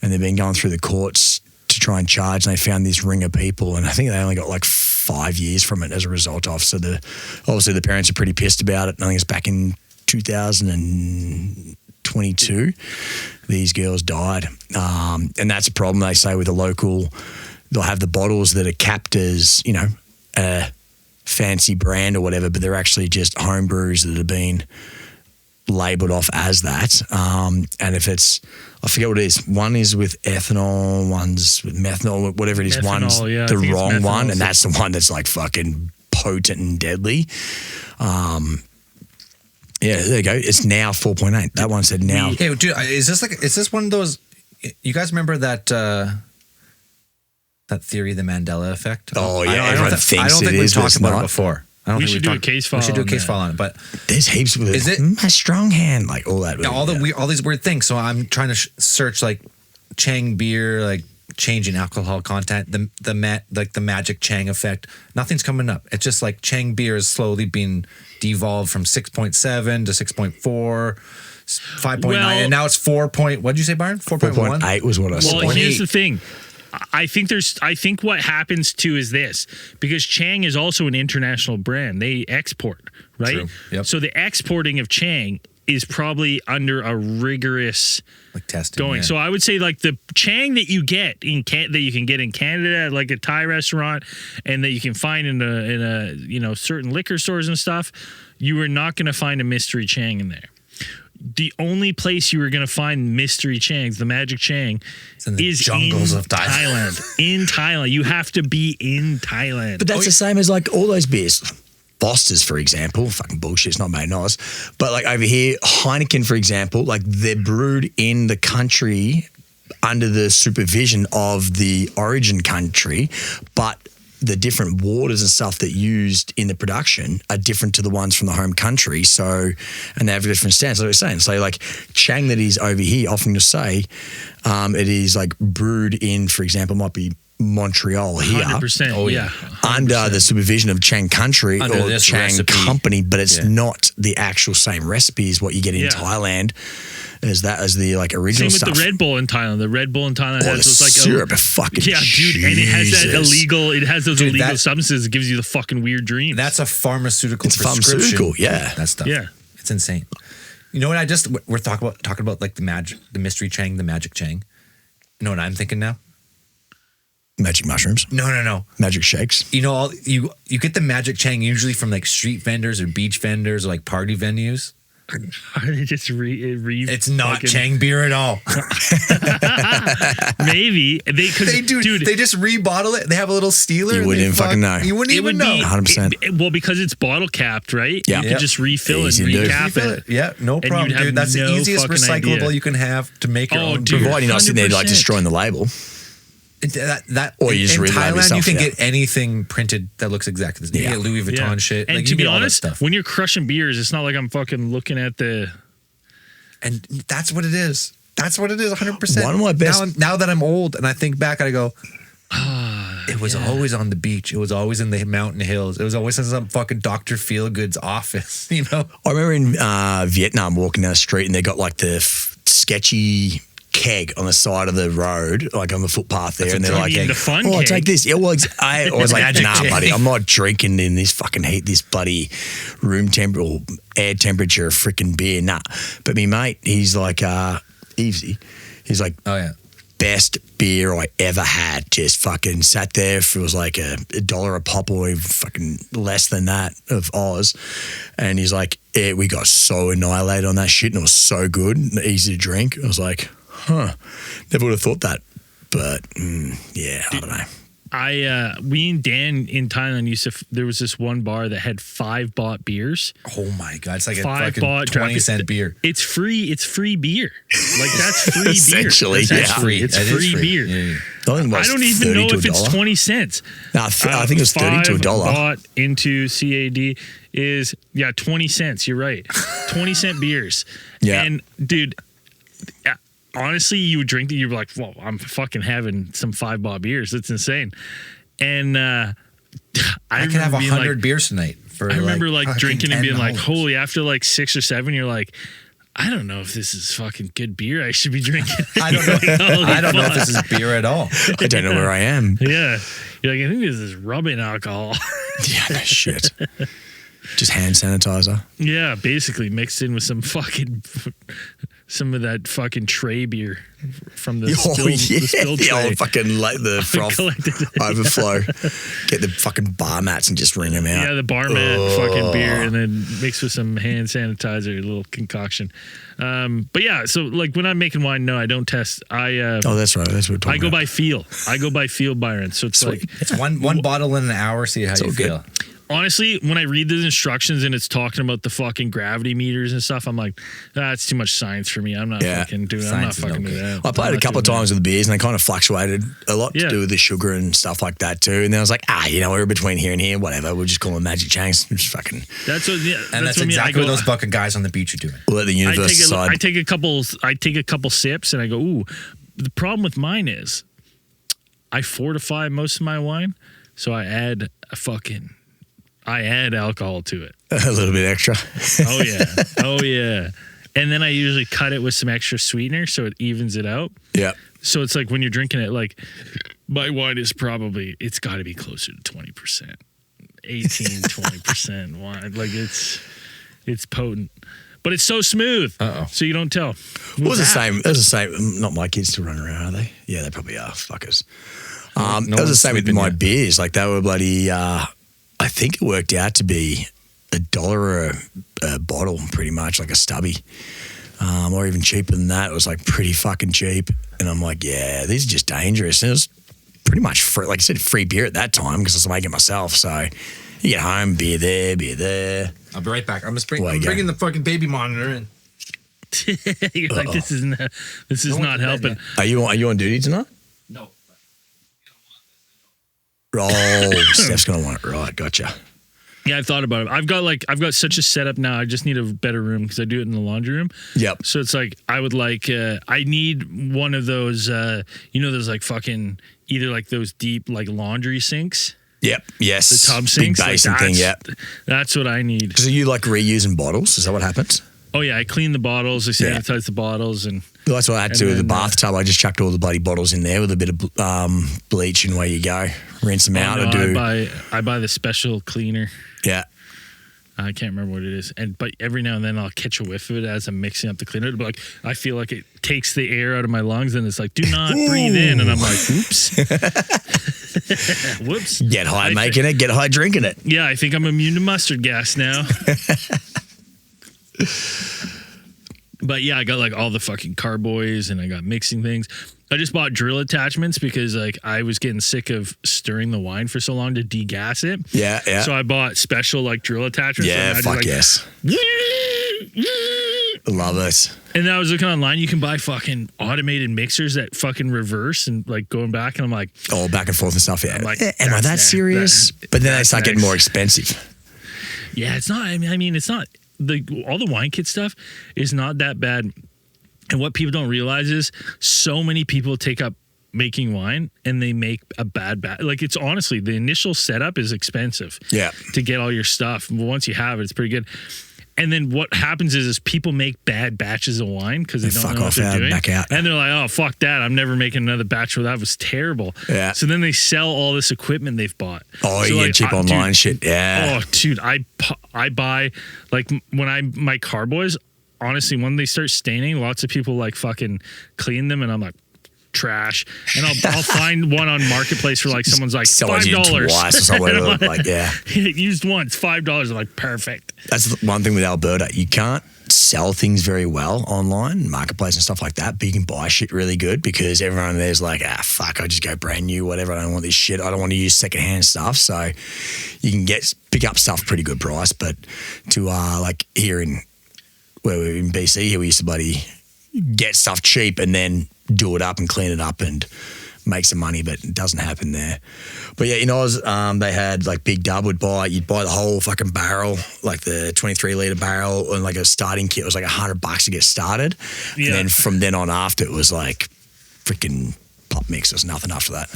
and they've been going through the courts to try and charge, and they found this ring of people, and I think they only got like 5 years from it as a result of. So obviously the parents are pretty pissed about it. I think it's back in 2022 these girls died, and that's a problem. They say with the local, they'll have the bottles that are capped as, you know, a fancy brand or whatever, but they're actually just home brews that have been labelled off as that. And if it's, I forget what it is, one is with ethanol, one's with methanol, whatever it is, Ethanol, one's yeah, the wrong methanol, one, and that's the one that's like fucking potent and deadly. Yeah, there you go. It's now 4.8. That one said now. Hey, dude, is this one of those? You guys remember that theory, the Mandela effect? Oh yeah, I don't think we've talked about it before. We should do a case file. We should do a case file on it. But there's heaps with it. Is it my strong hand? Like all that. Yeah, all these weird things. So I'm trying to search like Chang beer, like change in alcohol content, the magic Chang effect. Nothing's coming up. It's just like Chang beer is slowly being devolved from 6.7 to 6.4, 5.9, and now it's 4. What did you say, Byron? 4.8 was what I said. Well, here's the thing. I think what happens too is this, because Chang is also an international brand. They export, right? True. Yep. So the exporting of Chang is probably under a rigorous like testing going. Yeah. So I would say like the Chang that you get that you can get in Canada at like a Thai restaurant, and that you can find in a you know, certain liquor stores and stuff, you are not going to find a mystery Chang in there. The only place you are going to find mystery Changs, the magic Chang, is jungles in of Thailand. In Thailand. You have to be in Thailand. But that's the same as like all those beers. Foster's, for example, fucking bullshit, it's not made nice. But like over here, Heineken, for example, like they're brewed in the country under the supervision of the origin country, but the different waters and stuff that used in the production are different to the ones from the home country. So, and they have different standards. Like I was saying, so like Chang that is over here, often to say, it is like brewed in, for example, might be Montreal here. 100%. Oh yeah. 100%. Under the supervision of Chang country Under or this Chang recipe. company, but it's not the actual same recipe as what you get in Thailand. As the like original Same with stuff. the Red Bull in Thailand. The Red Bull in Thailand has the those like syrup is fucking yeah, dude, and it has that Jesus. illegal. It has those illegal that- substances. It gives you the fucking weird dreams. That's a pharmaceutical It's prescription. pharmaceutical, yeah. That stuff. Yeah. It's insane. You know what? We're talking about like the mystery Chang, the magic Chang. You know what I'm thinking now? Magic mushrooms, No. magic shakes. You know, you get the magic Chang usually from like street vendors or beach vendors or like party venues. They just It's not fucking- Chang beer at all. Maybe They do. dude. They just rebottle it. They have a little stealer. You and wouldn't they even fucking know. You wouldn't it even would know. be 100%. well, because it's bottle capped, right? Yeah. You Yep. can just refill Easy and to do. recap Refill it. Yeah, no And problem, you'd have dude. That's no the easiest fucking recyclable idea. you can have to make your Oh, own. dude. Providing you're not sitting there like 100%. destroying the label. Or you just in relabel Thailand, yourself, you can yeah. get anything printed that looks exactly the same. You Yeah. get Louis Vuitton shit. And like, to you be get all that honest, stuff. when you're crushing beers, it's not like I'm fucking looking at the. And that's what it is. That's what it is, 100%. One of my best- Now that I'm old and I think back, I go, it was always on the beach. It was always in the mountain hills. It was always in some fucking Dr. Feelgood's office, you know? I remember in Vietnam walking down the street and they got like the sketchy keg on the side of the road, like on the footpath there, and they're like, the fun "Oh, keg. take this." Yeah, well, I was like, Magic "Nah, keg. buddy, I'm not drinking in this fucking heat, this bloody room temperature or air temperature freaking beer." Nah, but me mate, he's like, Evesy, he's like, Oh, yeah. best beer I ever had. Just fucking sat there. It was like a $1 a pop or even fucking less than that of Oz. And he's like, we got so annihilated on that shit and it was so good and easy to drink. I was like, never would have thought that. But yeah, I don't know. We and Dan in Thailand used to. There was this one bar that had 5 baht beers. Oh, my God. It's like a 5 fucking baht 20-cent beer. It's free. It's free beer. Like that's free beer. Essentially, That's yeah. free. It's That is free free. beer. Yeah, yeah. I I don't even know if it's $30 to $1. 20 cents. No, I think it was 30 to $1. 5 baht into CAD is 20 cents. You're right. 20-cent beers. Yeah. And dude, honestly, you would drink that. You're like, well, I'm fucking having some 5 baht beers. That's insane. And I can have 100 beers tonight for I remember like fucking drinking and being like, $10. holy, after like 6 or 7, you're like, I don't know if this is fucking good beer I should be drinking. I don't know. Holy I don't know if fuck. this is beer at all. I don't know where I am. Yeah. You're like, I think this is rubbing alcohol. Yeah, no shit. Just hand sanitizer. Yeah, basically mixed in with some of that fucking tray beer from the spilled the tray. old fucking like the froth Collected. overflow. Get the fucking bar mats and just wring them out. Yeah, the bar mat fucking beer, and then mixed with some hand sanitizer, a little concoction. But yeah, so like when I'm making wine, no, I don't test. That's right. That's what we're talking I go about. by feel. I go by feel, Byron. So it's Sweet. like It's one bottle in an hour. See how you all good. feel. honestly, when I read the instructions and it's talking about the fucking gravity meters and stuff, I'm like, that's too much science for me. I'm not fucking doing. I'm not Science is fucking okay. doing that. I played a couple of times with the beers and they kind of fluctuated a lot to do with the sugar and stuff like that too. And then I was like, we're between here and here, whatever. We'll just call them Magic Changs. Just fucking. That's what. Yeah, And that's exactly what those bucket guys on the beach are doing. We'll let the universe decide. I take a couple sips and I go, ooh. The problem with mine is, I fortify most of my wine, so I add alcohol to it. A little bit extra. Oh yeah. And then I usually cut it with some extra sweetener so it evens it out. Yeah. So it's like when you're drinking it, like my wine is it's got to be closer to 20%, 20% wine. Like it's potent, but it's so smooth. So you don't tell. It was the same. It was the same. Not my kids to run around, are they? Yeah, they probably are. Fuckers. It was the same with my beers. Like they were bloody. I think it worked out to be $1 a bottle, pretty much like a stubby, or even cheaper than that. It was like pretty fucking cheap. And I'm like, yeah, these are just dangerous. And it was pretty much free, like I said, free beer at that time because I was making it myself. So you get home, beer there. I'll be right back. I'm bringing the fucking baby monitor in. You're like, this is not helping. Are you on duty tonight? No. Oh, Steph's gonna want it. Right, gotcha. Yeah, I've thought about it. I've got such a setup now. I just need a better room because I do it in the laundry room. Yep. So it's like I need one of those. Those like fucking either like those deep like laundry sinks. Yep. Yes. The tub sinks. Big basin thing. Yep. That's what I need. Because are you like reusing bottles? Is that what happens? Oh yeah, I clean the bottles. I sanitize the bottles and. Well, that's what I had to do with the bathtub. I just chucked all the bloody bottles in there with a bit of bleach and away you go. Rinse them out. I buy the special cleaner. Yeah. I can't remember what it is. But every now and then I'll catch a whiff of it as I'm mixing up the cleaner. But like I feel like it takes the air out of my lungs and it's like, do not breathe in. And I'm like, oops. Whoops. Get high making it, get high drinking it. Yeah, I think I'm immune to mustard gas now. But yeah, I got like all the fucking carboys and I got mixing things. I just bought drill attachments because like I was getting sick of stirring the wine for so long to degas it. Yeah. So I bought special like drill attachments. Yeah, fuck yes. Love it. And I was looking online, you can buy fucking automated mixers that fucking reverse and like going back and I'm like, oh, back and forth and stuff. Yeah. I'm like, am I that serious? But then they start getting more expensive. Yeah, it's not. I mean, it's not. All the wine kit stuff is not that bad. And what people don't realize is so many people take up making wine and they make a bad batch. Like it's honestly, the initial setup is expensive. Yeah. To get all your stuff. Once you have it, it's pretty good. And then what happens is people make bad batches of wine because they don't know what they're doing. Back out. And they're like, oh, fuck that. I'm never making another batch where that was terrible. Yeah. So then they sell all this equipment they've bought. Oh, so you like, get cheap online shit. Yeah. Oh, dude, I buy, like when my carboys, honestly, when they start staining, lots of people like fucking clean them and I'm like, trash. And I'll find one on Marketplace for like someone's like $5. Twice or something. Like, yeah. Used once, $5. I'm like, perfect. That's the one thing with Alberta. You can't sell things very well online, Marketplace and stuff like that, but you can buy shit really good because everyone there's like, fuck, I just go brand new, whatever. I don't want this shit. I don't want to use secondhand stuff. So you can pick up stuff pretty good price. But to like here in BC, here we used to bloody get stuff cheap and then do it up and clean it up and make some money, but it doesn't happen there. But yeah, they had like Big Dub you'd buy the whole fucking barrel, like the 23 litre barrel, and like a starting kit was like $100 to get started. Yeah. And then from then on after it was like freaking pop mix. There's nothing after that.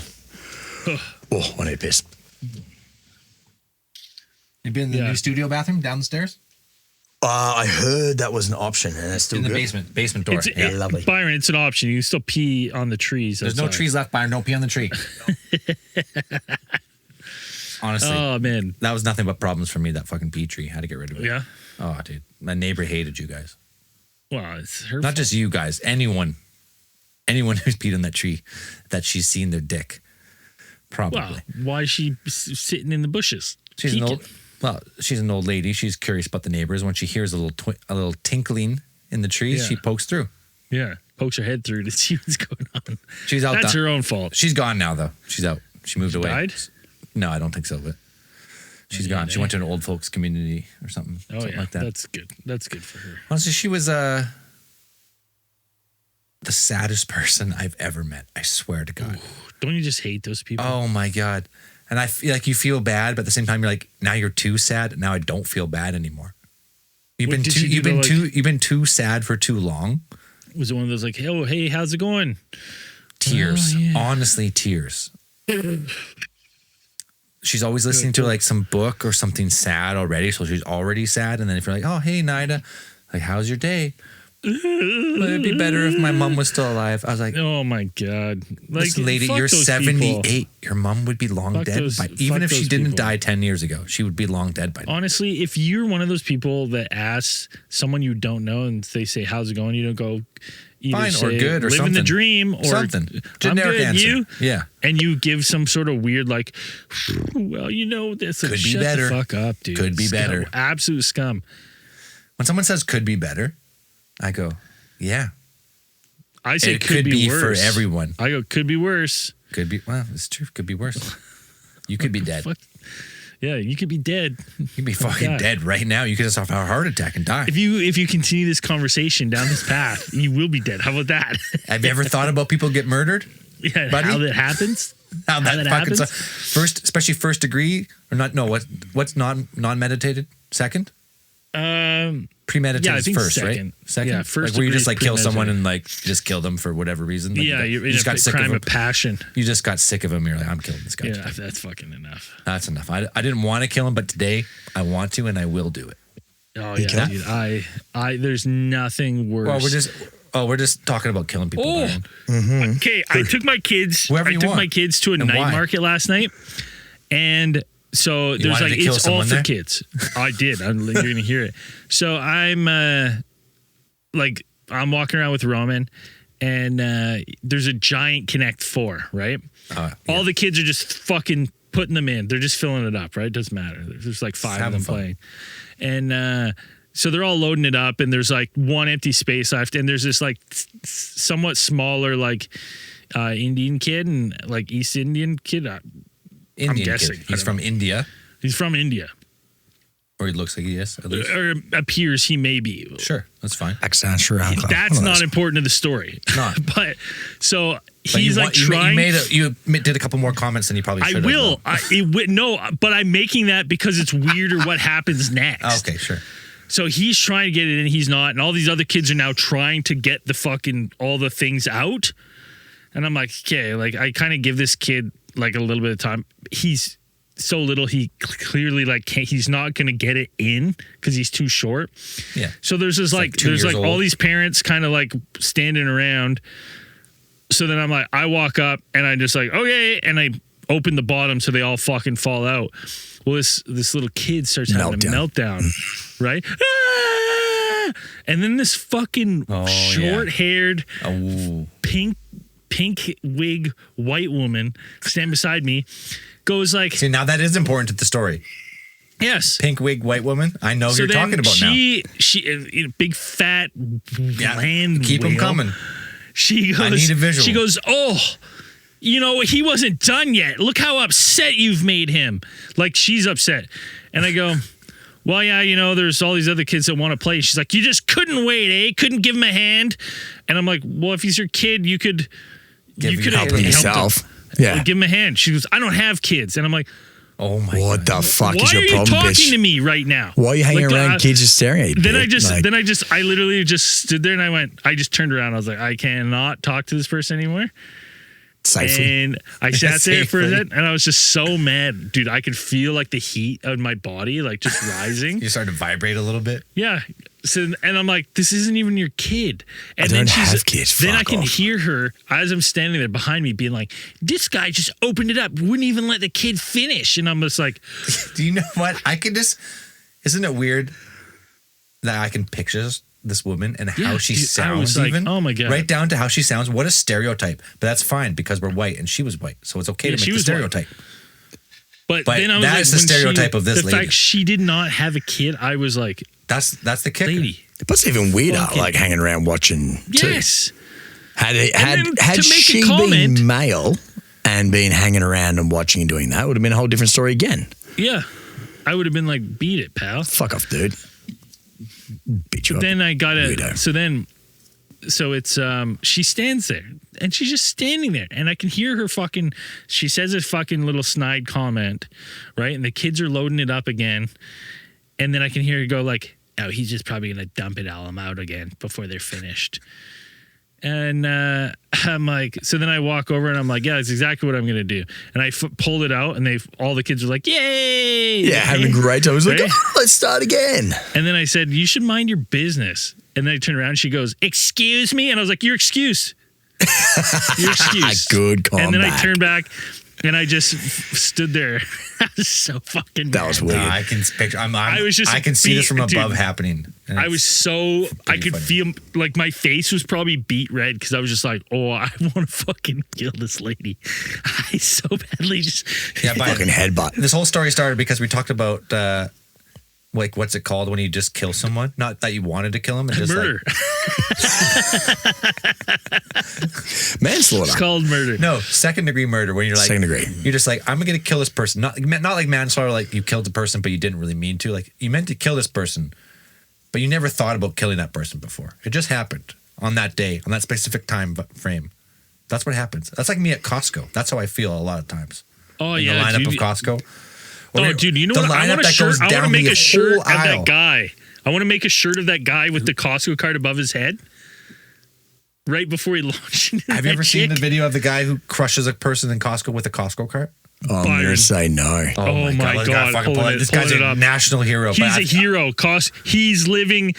I need a piss. You been in the new studio bathroom down the stairs? I heard that was an option, and it's still in the good. basement door. Yeah, lovely. Byron, it's an option. You can still pee on the trees. There's no trees left, Byron. Don't pee on the tree. Honestly. Oh, man. That was nothing but problems for me, that fucking pea tree. Had to get rid of it. Yeah? Oh, dude. My neighbor hated you guys. Well, it's her Not fault. just you guys. Anyone who's peed on that tree that she's seen their dick. Probably. Well, why is she sitting in the bushes? She's an old lady. She's curious about the neighbors. When she hears a little tinkling in the trees, she pokes through. Yeah, pokes her head through to see what's going on. She's out. That's her own fault. She's gone now, though. She's out. She moved away. Died? No, I don't think so. But she's gone. She went to an old folks community or something. Something like that. That's good. That's good for her. Honestly, she was the saddest person I've ever met. I swear to God. Ooh, don't you just hate those people? Oh my God. And I feel like you feel bad, but at the same time, you're like, now you're too sad. Now I don't feel bad anymore. You've been too sad for too long. Was it one of those like, oh, hey, how's it going? Tears. Oh, yeah. Honestly, tears. She's always listening to like some book or something sad already. So she's already sad. And then if you're like, oh, hey, Nida, like, how's your day? Well, it'd be better if my mom was still alive. I was like, oh my God. Like, listen, lady, fuck you're those 78. people. Your mom would be long Fuck dead. those- Even fuck if she those didn't people. die 10 years ago, she would be long dead by now. Honestly, if you're one of those people that asks someone you don't know and they say, how's it going? You don't go either Fine, say, or good, or living something. the dream, or Something. I'm Generic good, answer. you? Yeah. And you give some sort of weird like, well, you know, this Could be shut better. the fuck up, dude. Could be Scum. better. Absolute scum. When someone says could be better, I go, yeah. I say It could be for worse. everyone. I go, could be worse. Could be, well, it's true. Could be worse. You could be dead. Fuck. Yeah, you could be dead. You could be fucking God. dead right now. You could just have a heart attack and die. If you continue this conversation down this path, you will be dead. How about that? Have you ever thought about people get murdered? Yeah, Buddy? how that happens? How that fucking happens? first, especially first degree or not? No, what's non-meditated? Second, premeditated Yeah, I is think first, second. right? Second, Yeah, first like where you degree just is like kill someone premeditated. and like just kill them for whatever reason. Like, Yeah, you're in just a got sick crime of of him. passion. You just got sick of him. You're like, I'm killing this guy. Yeah, today. that's fucking enough. That's enough. I didn't want to kill him, but today I want to, and I will do it. Oh You yeah, can? dude. I there's nothing worse. Well, we're just talking about killing people. Oh. Byron. Okay, I took my kids. Whoever I you took want. my kids to a And night why? market last night, and so there's wanted like to kill it's all someone for there? kids. I did. You're gonna hear it. So I'm I'm walking around with Roman, and there's a giant Connect 4, right? Yeah. All the kids are just fucking putting them in. They're just filling it up, right? Doesn't matter. There's like 5 of having them fun. playing, and so they're all loading it up, and there's like one empty space left, and there's this like somewhat smaller like Indian kid and like East Indian kid. Indian guessing. kid. I He's don't from India, He's from India, or he looks like he is. At least. or appears he may be. Sure, that's fine. Accent Sri Lanka. That's One of not those. important to the story. Not. But so But he's you like trying. you did a couple more comments than you probably should I have. will. No, but I'm making that because it's weirder what happens next. Oh, okay, sure. So he's trying to get it in, he's not, and all these other kids are now trying to get the fucking all the things out. And I'm like, okay, like I kind of give this kid like a little bit of time. He's so little, he clearly like can't, he's not gonna get it in because he's too short. Yeah. So there's this like 2 there's years like all old. these parents kind of like standing around. So then I'm like, I walk up and I just like, okay, and I open the bottom so they all fucking fall out. Well, this little kid starts having a meltdown, right? Ah! And then this fucking short-haired, Oh, pink wig white woman stand beside me, goes like, see, now that is important to the story. yes. Pink wig, white woman. I know who you're talking about now. She, big fat land keep them whale. coming. She goes, I need a visual. She goes, oh, you know, he wasn't done yet. Look how upset you've made him. Like she's upset. And I go, well, yeah, you know, there's all these other kids that want to play. She's like, you just couldn't wait, eh? Couldn't give him a hand. And I'm like, well, if he's your kid, you could Help him yourself. Yeah. Give him a hand. She goes, I don't have kids. And I'm like, Oh my God. What the fuck why is are your you problem, talking bitch? to me right now? Why are you hanging Like, around kids just staring at you? Then bitch? I literally just stood there and I just turned around. I was like, I cannot talk to this person anymore. Safely. And I sat there for a Safely. minute, and I was just so mad, dude. I could feel like the heat of my body, like just rising. You started to vibrate a little bit. Yeah. So, and I'm like, this isn't even your kid. And I don't she's have kids. Then I Fuck can off. hear her as I'm standing there behind me being like, this guy just opened it up, wouldn't even let the kid finish. And I'm just like, Do you know what? I can just, isn't it weird that I can picture this woman and how Yeah, she dude, I sounds was like, even? oh my God. Right down to how she sounds. What a stereotype. But that's fine because we're white and she was white. So it's okay Yeah, to she make the was white. stereotype. but But then I was that's like, the stereotype of this the lady. fact she did not have a kid, I was like, That's the kicker. lady. But it's even weirder, Fucking- like hanging around watching too. Yes. Had then to make a she comment- been male and been hanging around and watching and doing that, would have been a whole different story again. Yeah. I would have been like, beat it, pal. Fuck off, dude. Beat you up. Then I got Weirdo. so it's she stands there and she's just standing there and I can hear her fucking, she says a fucking little snide comment, right? And the kids are loading it up again. And then I can hear her go like, oh, he's just probably going to dump it all out again before they're finished. And I'm like, so then I walk over and I'm like, yeah, that's exactly what I'm going to do. And I pulled it out and all the kids are like, yay. Yeah, having a great time. I was like, Right? oh, let's start again. And then I said, you should mind your business. And then I turned around and she goes, excuse me? And I was like, your excuse. Your excuse. Good comeback. And then I turned back and I just stood there. I was so fucking That was mad. weird. I can picture. I was just I can see this from dude, above happening. And I was so, I pretty could funny. feel, like my face was probably beat red because I was just like, oh, I want to fucking kill this lady. I so badly just, yeah, but Fucking headbutt. this whole story started because we talked about like what's it called when you just kill someone? Not that you wanted to kill him, and just murder. Manslaughter. It's called murder. Like, no, second degree murder. When you're like Second degree. you're just like, I'm gonna kill this person. Not like manslaughter, like you killed the person, but you didn't really mean to. Like you meant to kill this person, but you never thought about killing that person before. It just happened on that day, on that specific time frame. That's what happens. That's like me at Costco. That's how I feel a lot of times. Oh, In yeah. the lineup dude. of Costco. Oh, dude, you know the what? I lineup want a that shirt. goes I want to down make the a shirt whole of aisle. that guy. I want to make a shirt of that guy with the Costco card above his head. Right before he launched into Have you that ever seen chick. the video of the guy who crushes a person in Costco with a Costco cart? Oh, I'm going Byron. to say no. Oh my let's God, fucking pulling pull it. it- This guy's pulling it a up. national hero. He's a hero. He's living,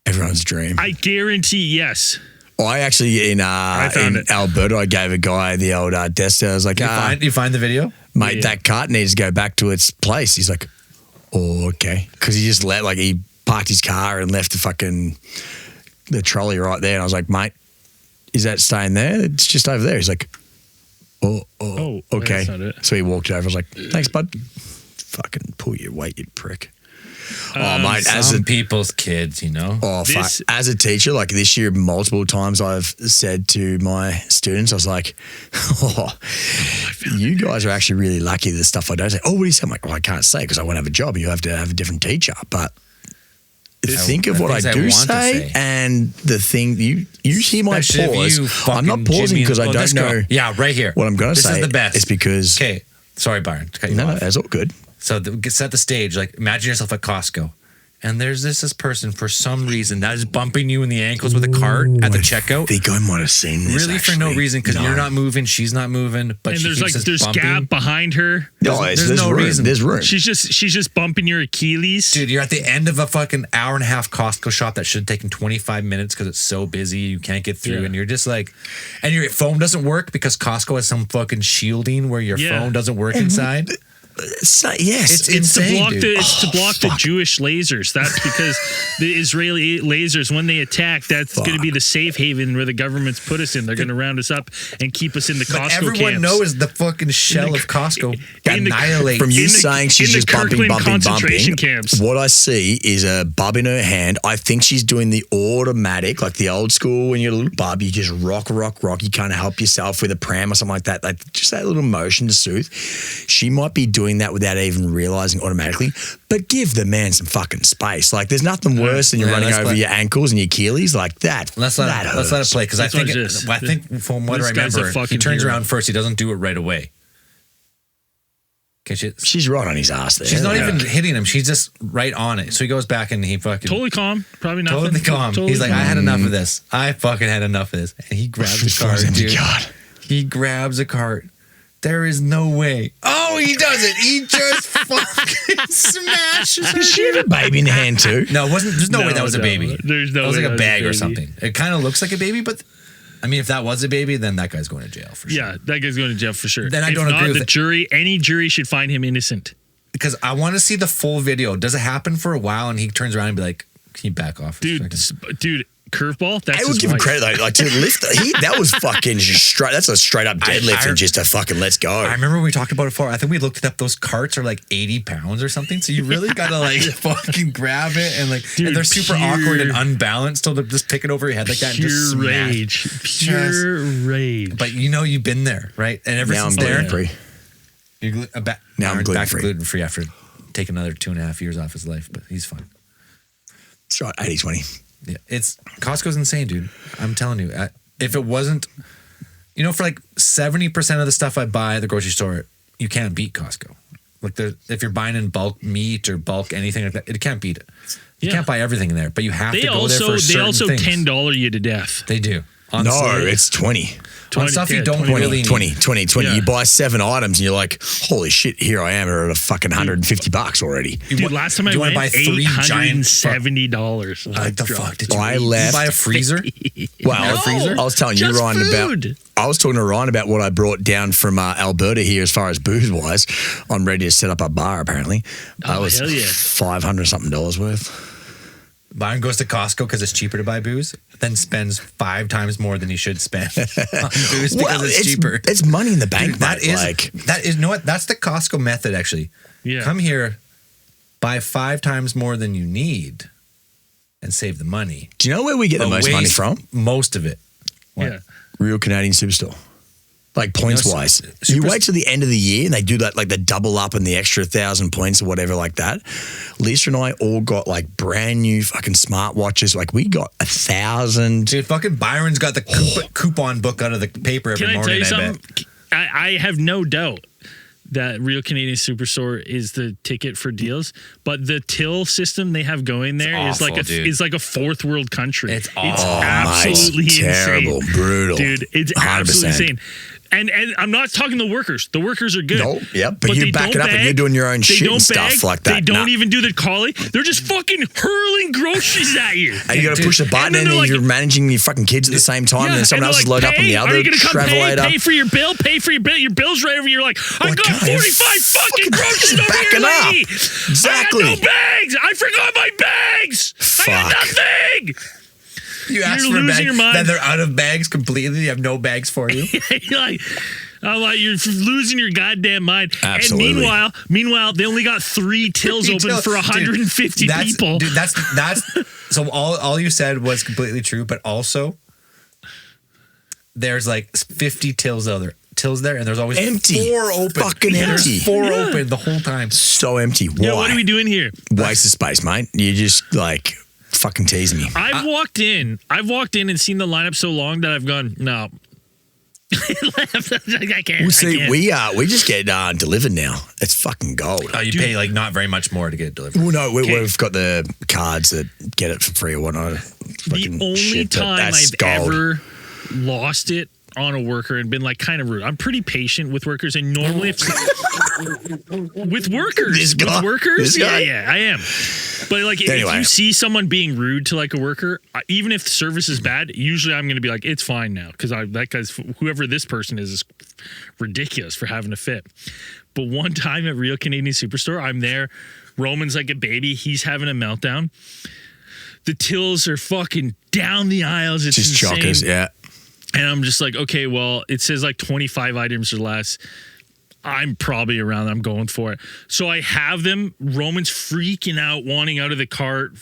Everyone's dream. I guarantee, yes. I actually, in found it. Alberta, I gave a guy the old desk. I was like, You find the video? mate, Yeah. that cart needs to go back to its place. He's like, oh, okay. Because he just he parked his car and left the trolley right there. And I was like, mate, is that staying there? It's just over there. He's like, oh, okay. that's not it. So he walked over. I was like, thanks, bud. Fucking pull your weight, you prick. Oh, mate, as Some a people's kids, you know. Oh, fuck. This- As a teacher, like this year, multiple times I've said to my students, I was like, oh, you guys are actually really lucky the stuff I don't say. Oh, what do you say? I'm like, well, I can't say because I won't have a job. You have to have a different teacher. But think of the what I things I do want to say, say. and the thing, you hear my Especially if you pause. I'm not fucking pausing Jimmy- because I Oh, don't this know girl. Yeah, right here. what I'm going to say. This is the best. It's because, Okay, sorry, Byron. To cut you no, off. that's all good. So set the stage. Like imagine yourself at Costco, and there's this person for some reason that is bumping you in the ankles with a cart at the checkout. I think I might have seen this. Really for no actually. reason because No. you're not moving, she's not moving, but And she there's keeps us there's bumping. gap behind her. No, there's there's no room. reason. There's room. She's just bumping your Achilles. Dude, you're at the end of a fucking hour and a half Costco shop that should have taken 25 minutes because it's so busy you can't get through, Yeah. and you're just like, and your phone doesn't work because Costco has some fucking shielding where your Yeah. phone doesn't work inside. Yes. It's It's to insane, block dude. it's to block the fuck. Jewish lasers. That's because the Israeli lasers, when they attack, that's going to be the safe haven where the government's put us in. They're going to round us up and keep us in the But Costco everyone camps. knows the fucking shell of Costco in the- annihilates. From you In the- saying she's in the just bumping, Kirkland bumping, concentration bumping, camps. what I see is a bub in her hand. I think she's doing the automatic, like the old school when you're a little bub, you just rock. You can't help yourself with a pram or something like that. Like just that little motion to soothe. She might be doing that without even realizing automatically, but give the man some fucking space. Like there's nothing worse than you're Yeah, running let's over let- your ankles and your Achilles like that. Let's let it play because I Let's think watch this. I think from what I This guy's a remember, he fucking turns hero. around first. He doesn't do it right away. Okay, She's right on his ass there. she's not Yeah. even hitting him. She's just right on it. So he goes back and he fucking Totally calm. Probably nothing. totally calm. Totally He's like, calm. I had enough of this. I fucking had enough of this. And he grabs the car, Oh my dude. God. He grabs a cart. There is no way. Oh, he does it. He just fucking smashes her. Does she have a baby in the hand too? No, it wasn't. There's no way that was a No, baby. there's no That was way like a that was a bag or baby. something. It kind of looks like a baby, but I mean, if that was a baby, then that guy's going to jail for sure. Yeah, that guy's going to jail for sure. Then I If don't not, agree with the it. jury. Any jury should find him innocent. Because I want to see the full video. Does it happen for a while and he turns around and be like, can you back off? for a Dude, second?" curveball. That's I would his give him wife. credit though. Like to lift, that was fucking just straight. That's a straight up deadlift and just a fucking let's go. I remember we talked about it before. I think we looked it up. Those carts are like 80 pounds or something. So you really got to like fucking grab it. And like, Dude, and they're super pure- awkward and unbalanced. So they just pick it over your head like that and just Pure smash. rage. Pure rage. But you know, you've been there, right? And ever Now I'm since there, gluten free. you're Now I'm back to gluten-free. gluten free after taking another 2.5 years off his life. But he's fine. It's right, 80-20. Yeah, it's Costco's insane, dude. I'm telling you, if it wasn't, for like 70% of the stuff I buy at the grocery store, you can't beat Costco. Like if you're buying in bulk meat or bulk anything like that, it can't beat it. You can't buy everything in there, but you have to go there for certain things. $10 you to death. They do. On No, sale. it's 20. On stuff you don't 20, really need. 20. Yeah. You buy 7 items and you're like, holy shit, here I am at a fucking $150 already. Dude, last time I do you wanna went, buy 3 giant $870. What the fuck did you I eat? left- You buy a freezer? Well, No, freezer? I was telling you, just Ryan, food. I was talking to Ryan about what I brought down from Alberta here as far as booze wise. I'm ready to set up a bar apparently. Oh, I was hell yeah. $500 something worth. Byron goes to Costco because it's cheaper to buy booze, then spends 5 times more than he should spend on booze because it's cheaper. It's money in the bank, Dude, that mate. is, you know what? That's the Costco method, actually. Yeah. Come here, buy 5 times more than you need, and save the money. Do you know where we get the But most money waste from? Most of it. What? Yeah. Real Canadian Superstore. Like points wise. You wait till the end of the year and they do that, like the double up and the extra 1,000 points or whatever like that. Lisa and I all got like brand new fucking smartwatches. Like we got 1,000. Dude, fucking Byron's got the coupon book out of the paper every Can I tell morning, you I something? bet. I have no doubt that Real Canadian Superstore is the ticket for deals, but the till system they have going there is awful, dude. is like a fourth world country. It's absolutely mate, terrible, insane. brutal. Dude, it's 100%. absolutely insane. And I'm not talking the workers. The workers are good. No, yep, but they you back don't it up and bag. you're doing your own They shit don't and stuff bag. like that. They don't Nah. even do the collie. They're just fucking hurling groceries at you. And you got to Dude, push the button and then and they're like- you're managing your fucking kids at the same time and then someone else is loaded up on the Are other you gonna come travelator. pay for your bill? Pay for your bill. Your bill's right over. You're like, I Like, got God, 45 fucking groceries over backing here, up. lady. Exactly. I got no bags. I forgot my bags. I got Fuck. nothing. You ask You're for a losing bag, your mind. then they're out of bags completely. You have no bags for you. You're like, I'm like, you're losing your goddamn mind. Absolutely. And meanwhile, they only got 3 tills open for 150 people. Dude, that's so all you said was completely true, but also there's like 50 tills there, and there's always Empty. 4 open. Fucking There's empty. 4 open the whole time. So empty. Why? Yeah, what are we doing here? Waste of space, mate. You just like fucking teasing me. I've walked in and seen the lineup so long that I've gone, no. I can't. Well, see, I can't. we just get delivered now. It's fucking gold. Oh, you pay like not very much more to get it delivered. Well, no, Okay. we've got the cards that get it for free or whatnot. The only time I've gold. ever lost it on a worker and been like kind of rude. I'm pretty patient with workers, and normally if with workers, This guy? with workers, This guy? yeah, I am. But like, if Anyway. you see someone being rude to like a worker, even if the service is bad, usually I'm going to be like, it's fine now because that guy's whoever this person is ridiculous for having a fit. But one time at Real Canadian Superstore, I'm there. Roman's like a baby. He's having a meltdown. The tills are fucking down the aisles. It's Just insane. chockers, yeah. And I'm just like, okay, well, it says like 25 items or less. I'm probably around. I'm going for it. So I have them. Roman's freaking out, wanting out of the cart.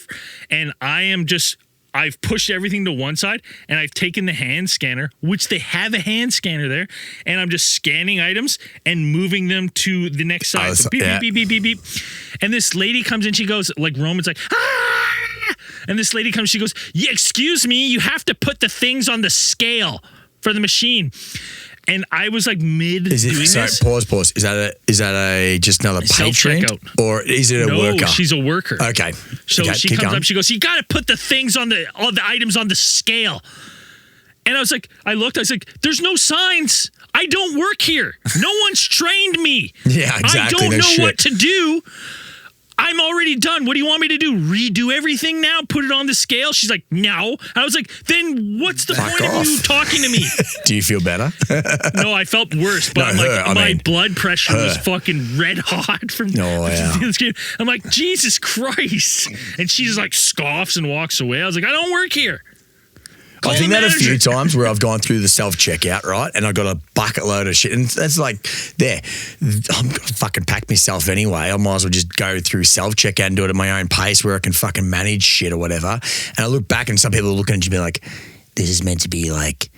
And I've pushed everything to one side and I've taken the hand scanner, which they have a hand scanner there. And I'm just scanning items and moving them to the next side. So beep, yeah. beep, beep, beep, beep, beep. And this lady comes in. She goes, like, Roman's like, ah! And this lady comes, she goes, yeah, excuse me, you have to put the things on the scale for the machine. And I was like doing this. Pause. Is that a just another patron Self-checkout. or is it a No, worker? she's a worker. Okay. So Okay, she keep comes going. up, she goes, you got to put the things all the items on the scale. And I was like, I was like, there's no signs. I don't work here. No one's trained me. Yeah, exactly. I don't No know shit. what to do. I'm already done. What do you want me to do? Redo everything now? Put it on the scale? She's like, no. I was like, then what's the point of you talking to me? Do you feel better? No, I felt worse. But my blood pressure was fucking red hot from this game. I'm like, Jesus Christ. And she just like scoffs and walks away. I was like, I don't work here. I think that a few times where I've gone through the self-checkout, right? And I've got a bucket load of shit. And that's like, I'm going to fucking pack myself anyway. I might as well just go through self-checkout and do it at my own pace where I can fucking manage shit or whatever. And I look back and some people are looking at you and be like, this is meant to be like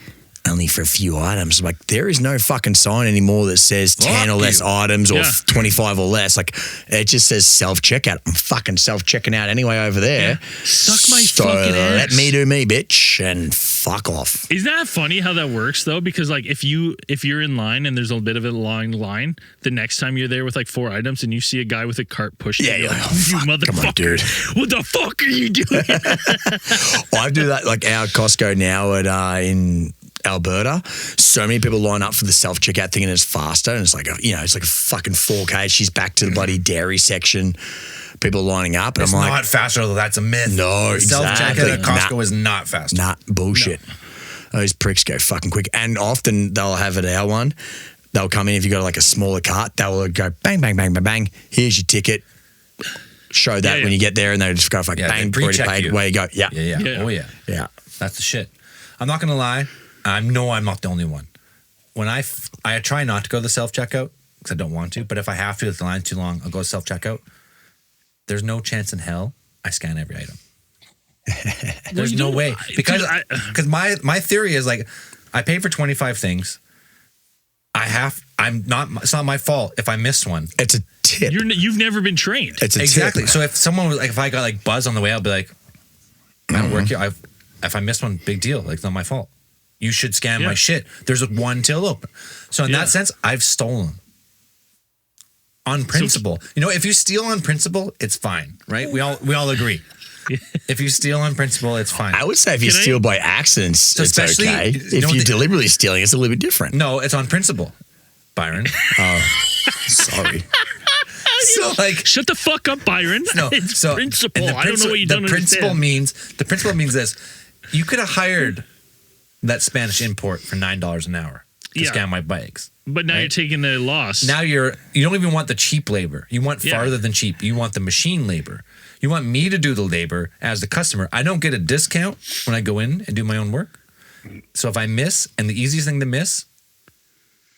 only for a few items. Like, there is no fucking sign anymore that says 10 or less items or 25 or less. Like, it just says self-checkout. I'm fucking self-checking out anyway over there. Yeah. Suck my fucking ass. Let me do me, bitch, and fuck off. Isn't that funny how that works, though? Because, like, if you're in line and there's a bit of a long line, the next time you're there with, like, 4 items and you see a guy with a cart pushing you're like, you motherfucker. Come on, dude. What the fuck are you doing? I do that, like, our Costco now in Alberta, so many people line up for the self-checkout thing and it's faster and it's like it's like a fucking 4K. She's back to the bloody dairy section. People lining up and it's I'm like, not faster though. That's a myth. No, Self-checkout exactly. at Costco is not faster. Nah, bullshit. No. Those pricks go fucking quick. And often they'll have it our one. They'll come in if you've got like a smaller cart. They'll go bang, bang, bang, bang, bang. Here's your ticket. Show that when you get there and they just go like bang, already paid. Away you go. Yeah. Oh yeah. Yeah. That's the shit. I'm not gonna lie. I know I'm not the only one. When I try not to go to the self-checkout because I don't want to, but if I have to, if the line's too long, I'll go to self-checkout. There's no chance in hell I scan every item. There's no way. Because my theory is like, I pay for 25 things. It's not my fault if I missed one. It's a tip. You've never been trained. It's a exactly. tip. So if someone was like, if I got like buzz on the way, I'll be like, I don't work here. If I missed one, big deal. Like, it's not my fault. You should scan my shit. There's one till open. So in that sense, I've stolen. On principle. If you steal on principle, it's fine, right? We all agree. If you steal on principle, it's fine. I would say if you steal by accident, it's okay. If you're deliberately stealing, it's a little bit different. No, it's on principle, Byron. Oh, sorry. So like, shut the fuck up, Byron. No, it's principle. I don't know what you don't understand. The principle means this. You could have hired that Spanish import for $9 an hour to scan my bikes. But now you're taking the loss. Now you don't even want the cheap labor. You want farther than cheap. You want the machine labor. You want me to do the labor as the customer. I don't get a discount when I go in and do my own work. So if I miss, and the easiest thing to miss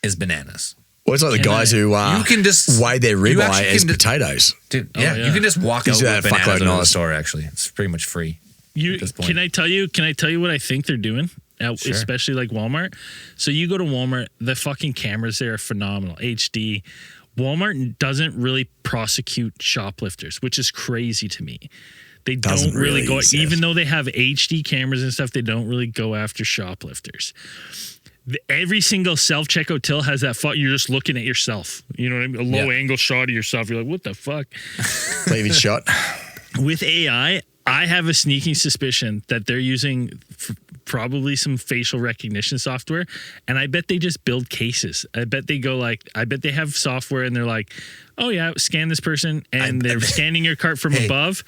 is bananas. Well, it's like the guys who you can just weigh their ribeye as potatoes. Dude, you can just walk out with bananas in the store, actually. It's pretty much free. Can I tell you what I think they're doing? Especially like Walmart. So you go to Walmart, the fucking cameras there are phenomenal. HD. Walmart doesn't really prosecute shoplifters, which is crazy to me. They don't really go, even though they have HD cameras and stuff, they don't really go after shoplifters. Every single self-checkout till has that you're just looking at yourself. You know what I mean? A low angle shot of yourself. You're like, what the fuck? Leave it shot. With AI, I have a sneaking suspicion that they're using probably some facial recognition software, and I bet they just build cases. I bet they have software and they're like, oh yeah, scan this person, and they're scanning your cart from above,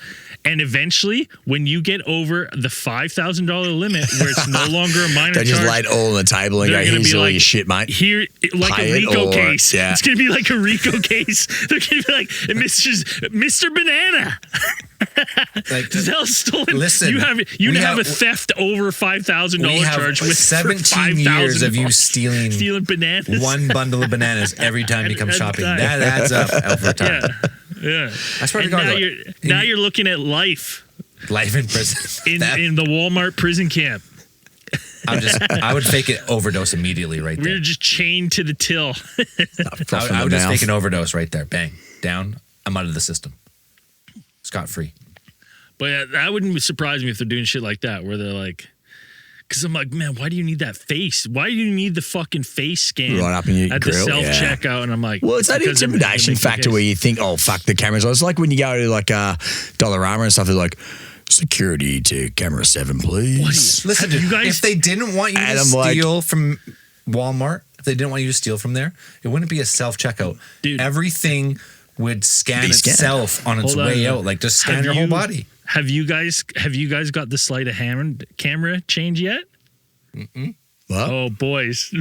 and eventually when you get over the $5,000 limit where it's no longer a minor they just charge, lay it all on the table and go, here's all your shit, mate. Here, like a RICO case. Yeah. It's going to be like a RICO case. They're going to be like, Mr. Banana. Like, Zel stolen. Listen, you have a theft over $5,000 charge with 17 years of you stealing bananas. One bundle of bananas every time you come shopping. That adds up over time. Yeah. I swear to God. Now you're looking at life. Life in prison. in the Walmart prison camp. I would fake it overdose immediately right there. We're just chained to the till. I would just fake an overdose right there. Bang. Down. I'm out of the system. Scot-free. But that wouldn't surprise me if they're doing shit like that, where they're like, because I'm like, man, why do you need that face? Why do you need the fucking face scan right up in your at grill, the self-checkout? And I'm like, well, it's that intimidation factor where you think, oh, fuck the cameras. It's like when you go to like Dollarama and stuff, they're like, Security to camera 7, please. Listen, Have you guys- if they didn't want you to And I'm like- steal from Walmart, if they didn't want you to steal from there, it wouldn't be a self-checkout. Dude. Everything would scan Be scanned. itself on its Hold on. way out. Like, just scan Have your whole you- body. Have you guys got the sleight of hand camera change yet? What? Oh, boys.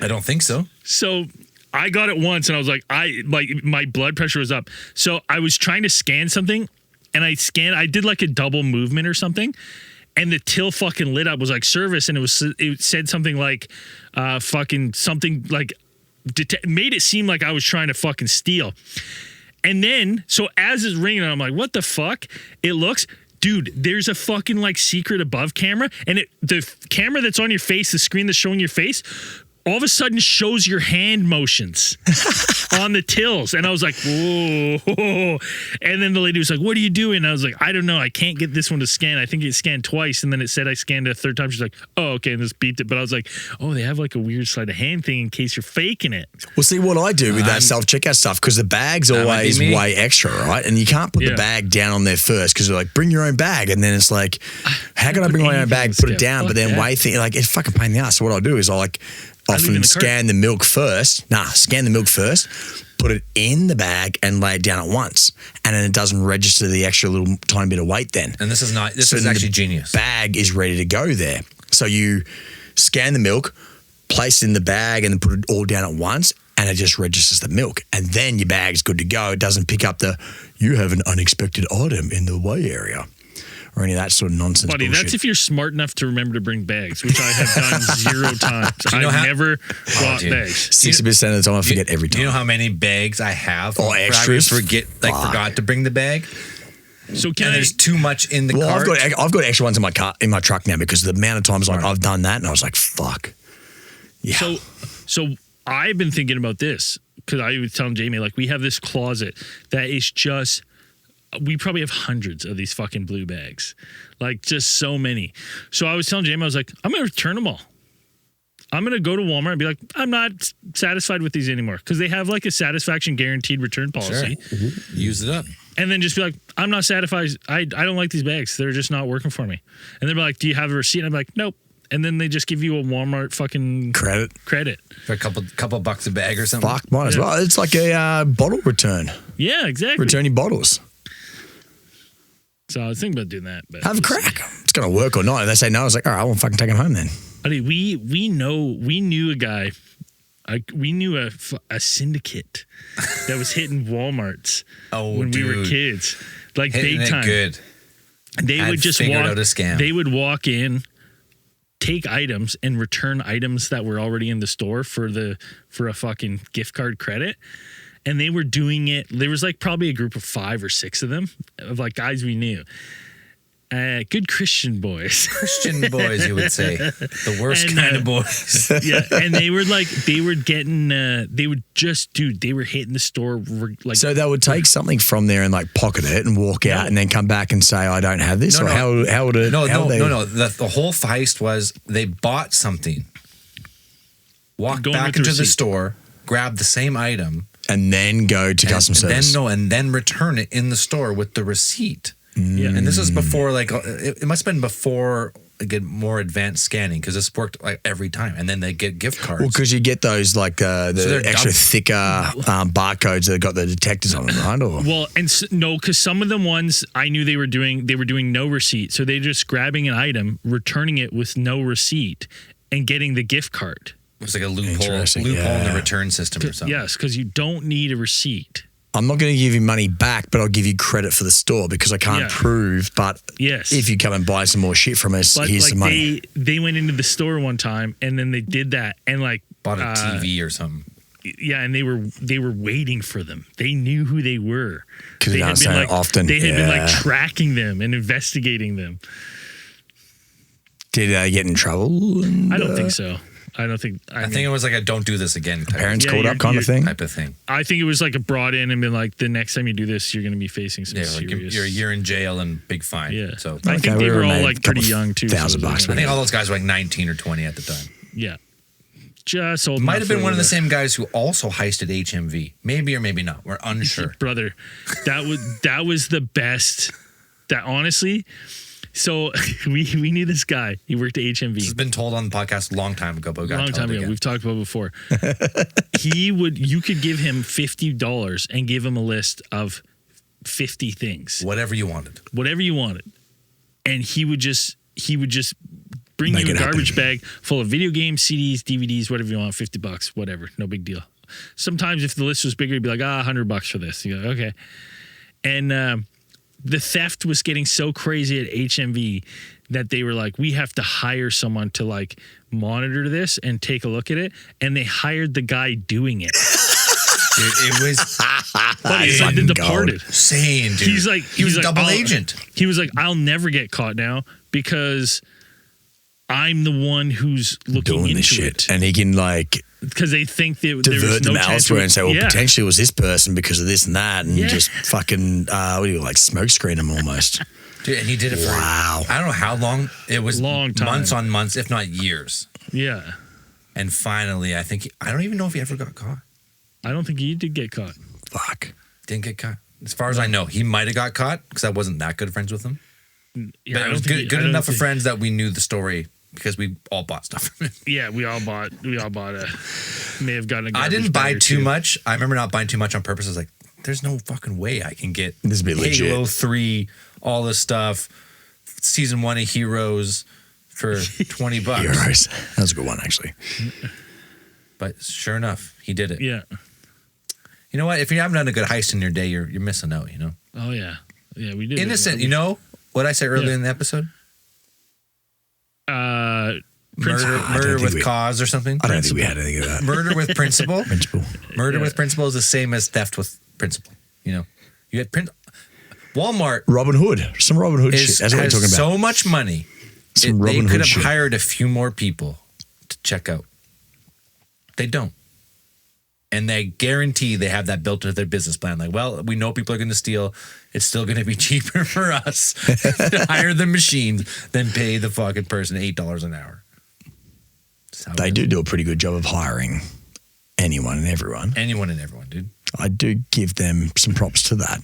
I don't think so. So I got it once and I was like, my blood pressure was up. So I was trying to scan something and I did like a double movement or something. And the till fucking lit up, was like service. And it said something like, something like, made it seem like I was trying to fucking steal. And then, so as it's ringing, I'm like, what the fuck? It looks, dude, there's a fucking like secret above camera. And the camera that's on your face, the screen that's showing your face, all of a sudden shows your hand motions on the tills. And I was like, whoa. And then the lady was like, what are you doing? And I was like, I don't know. I can't get this one to scan. I think it scanned twice. And then it said I scanned it a third time. She's like, oh, okay. And just beeped it. But I was like, oh, they have like a weird sleight of hand thing in case you're faking it. Well, see what I do with that self-checkout stuff, because the bag's That might be always me. way extra, right? And you can't put the bag down on there first because they're like, bring your own bag. And then it's like, how can I bring my own bag, put it down, but then wait, like, it's fucking pain in the ass. So what I'll do is I'll like often scan the milk first. Scan the milk first, put it in the bag and lay it down at once. And then it doesn't register the extra little tiny bit of weight then. And this is then actually the genius. Bag is ready to go there. So you scan the milk, place it in the bag and then put it all down at once and it just registers the milk. And then your bag's good to go. It doesn't pick up you have an unexpected item in the weigh area or any of that sort of nonsense Buddy, bullshit. that's if you're smart enough to remember to bring bags, which I have done 0 times. I've never brought bags. 60% of the time I forget every time. Do you know how many bags I have? Oh, extras? I forgot to bring the bag. So There's too much in the Well, cart. I've got extra ones in my truck now because the amount of times like I've done that and I was like, fuck. Yeah. So I've been thinking about this because I was telling Jamie, like, we have this closet that is just, we probably have hundreds of these fucking blue bags, like just so many. So I was telling Jamie, I was like, I'm going to return them all. I'm going to go to Walmart and be like, I'm not satisfied with these anymore because they have like a satisfaction guaranteed return policy. Sure. Mm-hmm. Use it up. And then just be like, I'm not satisfied. I don't like these bags. They're just not working for me. And they're like, do you have a receipt? And I'm like, nope. And then they just give you a Walmart fucking credit For a couple bucks a bag or something. Fuck, might as well. It's like a bottle return. Yeah, exactly. Return your bottles. So I was thinking about doing that. But Have a crack. It's going to work or not. If they say no, I was like, all right, I won't fucking take them home then. Buddy, we knew a guy. We knew a syndicate that was hitting Walmarts when we were kids, like Hitting big it time. good. They would just figured walk. out a scam. They would walk in, take items, and return items that were already in the store for a fucking gift card credit. And they were doing it. There was like probably a group of 5 or 6 of them, of like guys we knew. Good Christian boys. Christian boys, you would say. The worst kind of boys. Yeah, and they were getting, they were hitting the store. Like, So they would take something from there and like pocket it and walk out and then come back and say, I don't have this? No, or no. how would it? No. The The whole heist was they bought something, walked Going back with the into the receipt. store, grabbed the same item, and then go to customer service. and then return it in the store with the receipt. yeah. And this was before, like, it must have been before get more advanced scanning because this worked like every time. And then they get gift cards. Well, because you get those like the they're extra double. thicker barcodes that have got the detectors on them, right? Or, Well, and no, because some of the ones I knew they were doing no receipt. So they're just grabbing an item, returning it with no receipt, and getting the gift card. It was like a loophole Interesting, in yeah. the return system or something. Yes, because you don't need a receipt. I'm not going to give you money back, but I'll give you credit for the store because I can't Yeah. prove. But Yes. if you come and buy some more shit from us, But here's like some money. they went into the store one time and then they did that and like Bought a TV or something. yeah, and they were waiting for them. They knew who they were 'Cause They they had don't been say it like often. They had been like Yeah. tracking them and investigating them. Did they get in trouble? And, I don't think so. I don't think. I think it was like a don't do this again type, parents Yeah, called you're- up kind of thing. type of thing. I think it was like a brought in and been like, the next time you do this, you're going to be facing some Yeah, like serious. you're a year in jail and big fine. Yeah. So I Okay, think we they were were all made like a couple pretty young too. $1,000 so it was bucks, I think all those guys were like 19 or 20 at the time. Yeah. Just old. Might enough have been for one of the older. same guys who also heisted HMV. Maybe or maybe not. We're unsure. Brother, that was the best. that honestly. So we knew this guy. He worked at HMV. This has been told on the podcast a long time ago, but we got to tell it again. We've talked about it before. You could give him $50 and give him a list of 50 things. Whatever you wanted. And he would just bring you a garbage bag full of video games, CDs, DVDs, whatever you want, $50, whatever, no big deal. Sometimes if the list was bigger, he'd be like, $100 for this. You go, okay. And the theft was getting so crazy at HMV that they were like, we have to hire someone to like monitor this and take a look at it. And they hired the guy doing it. It was but he's like The Departed. Insane, dude. He was a double agent. He was like, I'll never get caught now because I'm the one who's looking doing into this shit. it. And he can like because they think that there was divert no them chance elsewhere and say, well, yeah. potentially it was this person because of this and that, and just fucking what do you like smoke screen them almost. Dude, and he did it for I don't know how long. It was long time. Months on months, if not years. Yeah. And finally, I don't even know if he ever got caught. I don't think he did get caught. Fuck. Didn't get caught. As far as I know, he might have got caught because I wasn't that good of friends with him. Yeah, but it was good enough of friends that we knew the story because we all bought stuff from it. Yeah, we all bought may have gotten a I didn't buy too much. I remember not buying too much on purpose. I was like, there's no fucking way I can get this be legit. Halo 3, all this stuff, season 1 of Heroes for $20. Heroes. That was a good one, actually. But sure enough, he did it. Yeah. You know what? If you haven't done a good heist in your day, you're missing out, you know? Oh, yeah. Yeah, we did. Innocent, you know what I said earlier in the episode? Murder with cause or something? I don't think we had anything of that. Murder with principle? Murder with principle is the same as theft with principle. You know? You had Walmart. Robin Hood. Some Robin Hood shit. That's what we're talking about. So much money. They could have hired a few more people to check out. They don't. And they guarantee they have that built into their business plan. Like, well, we know people are going to steal. It's still going to be cheaper for us to hire the machines than pay the fucking person $8 an hour. They do a pretty good job of hiring anyone and everyone. Anyone and everyone, dude. I do give them some props to that.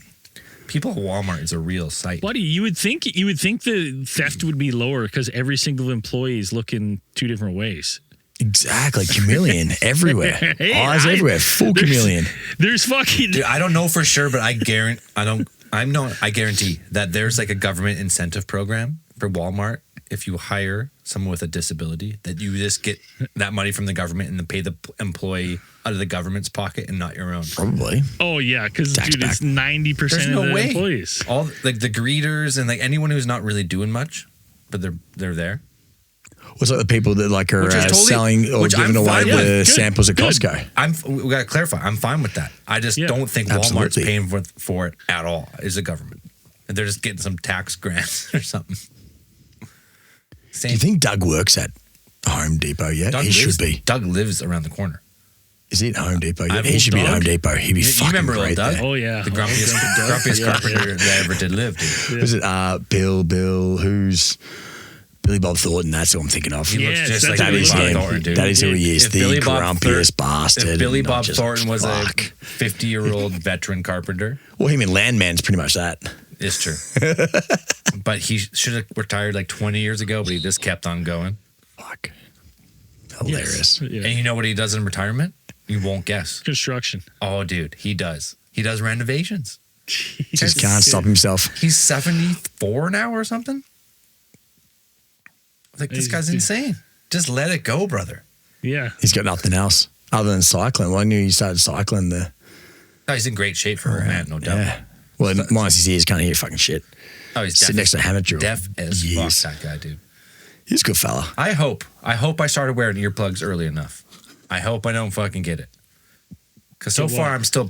People at Walmart is a real sight. Buddy, you would think the theft would be lower because every single employee is looking two different ways. Exactly. Chameleon everywhere. Eyes everywhere. Full chameleon. There's fucking... Dude, I don't know for sure, but I guarantee that there's like a government incentive program for Walmart. If you hire someone with a disability, that you just get that money from the government and then pay the employee out of the government's pocket and not your own. Probably. Oh, yeah, because, dude, it's 90% There's of no the way. employees. All like the greeters and like anyone who's not really doing much, but they're there. What's like the people that like are selling or giving away the samples at Costco? We got to clarify. I'm fine with that. I just don't think Walmart's paying for it at all. Is the government? And they're just getting some tax grants or something. Do you think Doug works at Home Depot yet? Should be. Doug lives around the corner. Is he at Home Depot yet? He should be at Home Depot. He'd be fucking great there. Oh, yeah. The grumpiest carpenter that ever did live, dude. Was it Bill, who's... Billy Bob Thornton, that's who I'm thinking of. He looks just like Billy Bob Thornton, dude. That is who he is, the grumpiest bastard. If Billy Bob Thornton was a 50-year-old veteran carpenter. Well, him in Landman's pretty much that. It's true. But he should have retired like 20 years ago, but he just kept on going. Fuck. Hilarious. Yes. Yeah. And you know what he does in retirement? You won't guess. Construction. Oh, dude, he does. He does renovations. Just can't stop himself. He's 74 now or something? Like, this guy's insane. Just let it go, brother. Yeah. He's got nothing else other than cycling. Well, I knew he started cycling there. Oh, he's in great shape for a man, no doubt. Yeah. Well, minus his ears, can't hear fucking shit. Oh, he's sitting next to a hammer drill. Deaf as fuck, that guy, dude. He's a good fella. I hope I started wearing earplugs early enough. I hope I don't fucking get it. Because so far, I'm still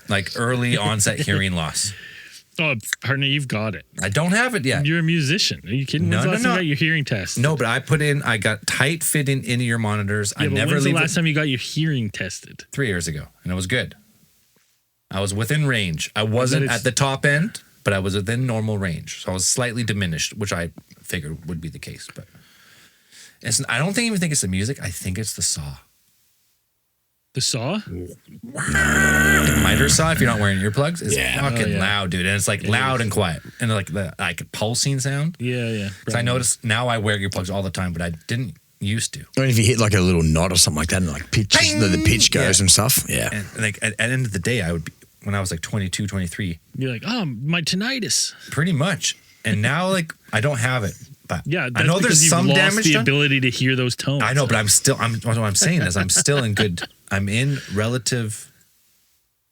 like early onset hearing loss. Oh, partner, you've got it. I don't have it yet. You're a musician. Are you kidding? When's the last time you got your hearing test? No, but I got tight fitting in-ear monitors. Yeah, when's the last time you got your hearing tested? 3 years ago, and it was good. I was within range. I wasn't at the top end, but I was within normal range. So I was slightly diminished, which I figured would be the case. But I don't even think it's the music. I think it's the saw. The saw? The miter saw, if you're not wearing earplugs, is fucking loud, dude. And it's like loud and quiet. And like the pulsing sound. Yeah. Because I notice now I wear earplugs all the time, but I didn't used to. I mean, if you hit like a little knot or something like that and like pitch, the pitch goes and stuff. Yeah. And like at the end of the day, I would be, when I was like 22, 23. You're like, oh, my tinnitus. Pretty much. And now like I don't have it. But yeah, I know there's some lost damage the done. Ability to hear those tones. I know, but what I'm saying is I'm still in good. I'm in relative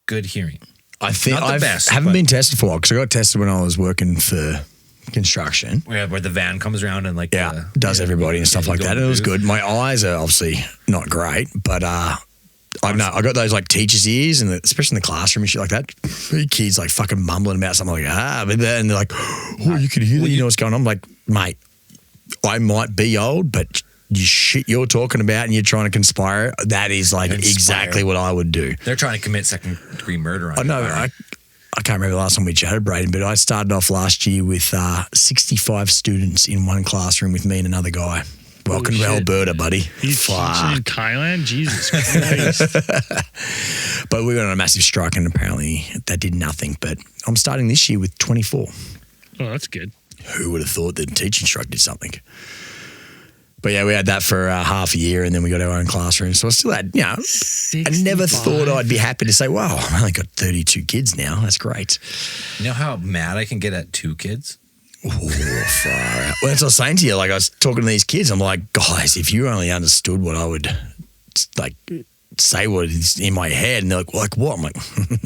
good hearing. I think I haven't been tested for a while because I got tested when I was working for construction. Where the van comes around and like does everybody and stuff like that. And it was good. My eyes are obviously not great, but I don't know. I got those like teachers' ears, and especially in the classroom and shit like that. Kids like fucking mumbling about something like and they're like, "Oh, you can hear that? You know what's going on?" I'm like, mate, I might be old, but you shit you're talking about and you're trying to conspire. That is like exactly what I would do. They're trying to commit second-degree murder on you. I can't remember the last time we chatted, Braden, but I started off last year with 65 students in one classroom with me and another guy. Welcome to Alberta, buddy. He's teaching in Thailand? Jesus Christ. But we went on a massive strike and apparently that did nothing. But I'm starting this year with 24. Oh, that's good. Who would have thought that teaching strike did something? But yeah, we had that for half a year and then we got our own classroom. So I still had, I never thought I'd be happy to say, wow, I've only got 32 kids now. That's great. You know how mad I can get at 2 kids? Oh, far out. Well, that's what I was saying to you. Like, I was talking to these kids. I'm like, guys, if you only understood what I would, like, say what is in my head. And they're like what? I'm like,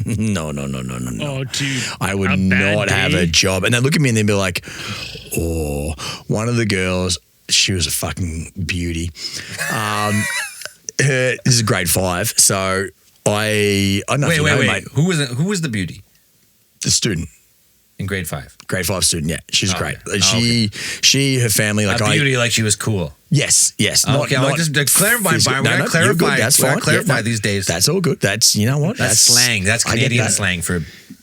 no. Oh, dude. I would not have a job. And they look at me and they'd be like, oh, one of the girls, she was a fucking beauty. This is grade 5. So I don't know if you know, mate. Who was the beauty? The student. In grade 5? Grade 5 student, yeah. She's great. She, her family, like beauty, like she was cool. Yes. Okay, I'll just clarify. Clarify. That's fine. Clarify these days. That's all good. That's, you know what? That's slang. That's Canadian slang for...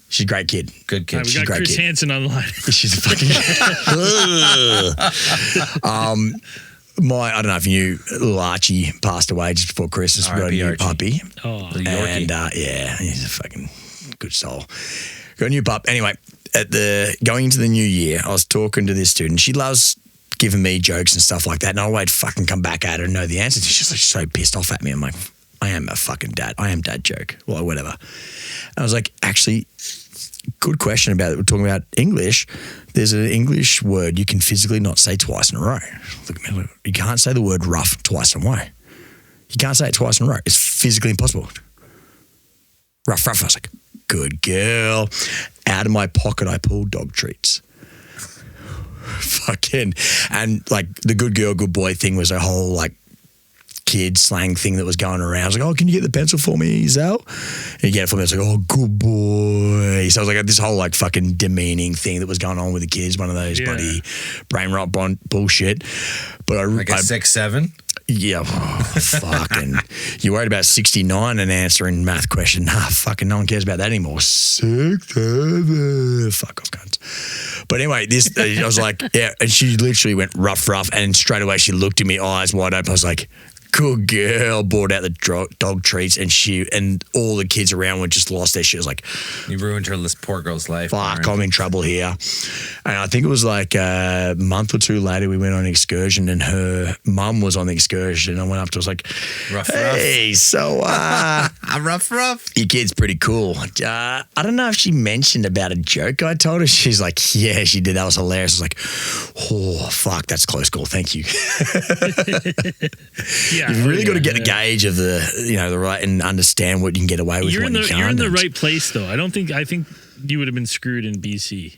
She's a great kid. Good kid. We got Chris Hansen on the line. She's a fucking... I don't know if you knew, little Archie passed away just before Christmas. We got a new puppy. Oh, and he's a fucking good soul. Got a new pup. Anyway, going into the new year, I was talking to this student. She loves giving me jokes and stuff like that, and I always fucking come back at her and know the answer. She's just so pissed off at me. I'm like, I am a fucking dad. I am dad joke. Well, whatever. And I was like, actually, good question about it. We're talking about English. There's an English word you can physically not say twice in a row. Look at me. You can't say the word rough twice in a row. You can't say it twice in a row. It's physically impossible. Rough. I was like, good girl. Out of my pocket, I pulled dog treats. Fucking. And like the good girl, good boy thing was a whole like kid slang thing that was going around. I was like, oh, can you get the pencil for me, Zel? And you get it for me. I was like, oh, good boy. So I was like, this whole like fucking demeaning thing that was going on with the kids, one of those bloody brain rot bullshit. But like a 6'7"? Yeah, fucking. You're worried about 69 and answering math question. Nah, fucking no one cares about that anymore. 6'7". Fuck off, cunts. But anyway, I was like, yeah, and she literally went rough, and straight away she looked at me, eyes wide open. I was like, good girl, brought out the dog treats, and all the kids around were just lost their shit. I was like, you ruined this poor girl's life. Fuck, I'm in trouble here. And I think it was like a month or two later, we went on an excursion, and her mum was on the excursion. I went up to her, I was like, hey, so rough. Your kid's pretty cool. I don't know if she mentioned about a joke I told her. She's like, yeah, she did. That was hilarious. I was like, oh, fuck, that's close call. Thank you. Yeah, you've really got to get the gauge of the right and understand what you can get away with. You're in the right place, though. I think you would have been screwed in BC.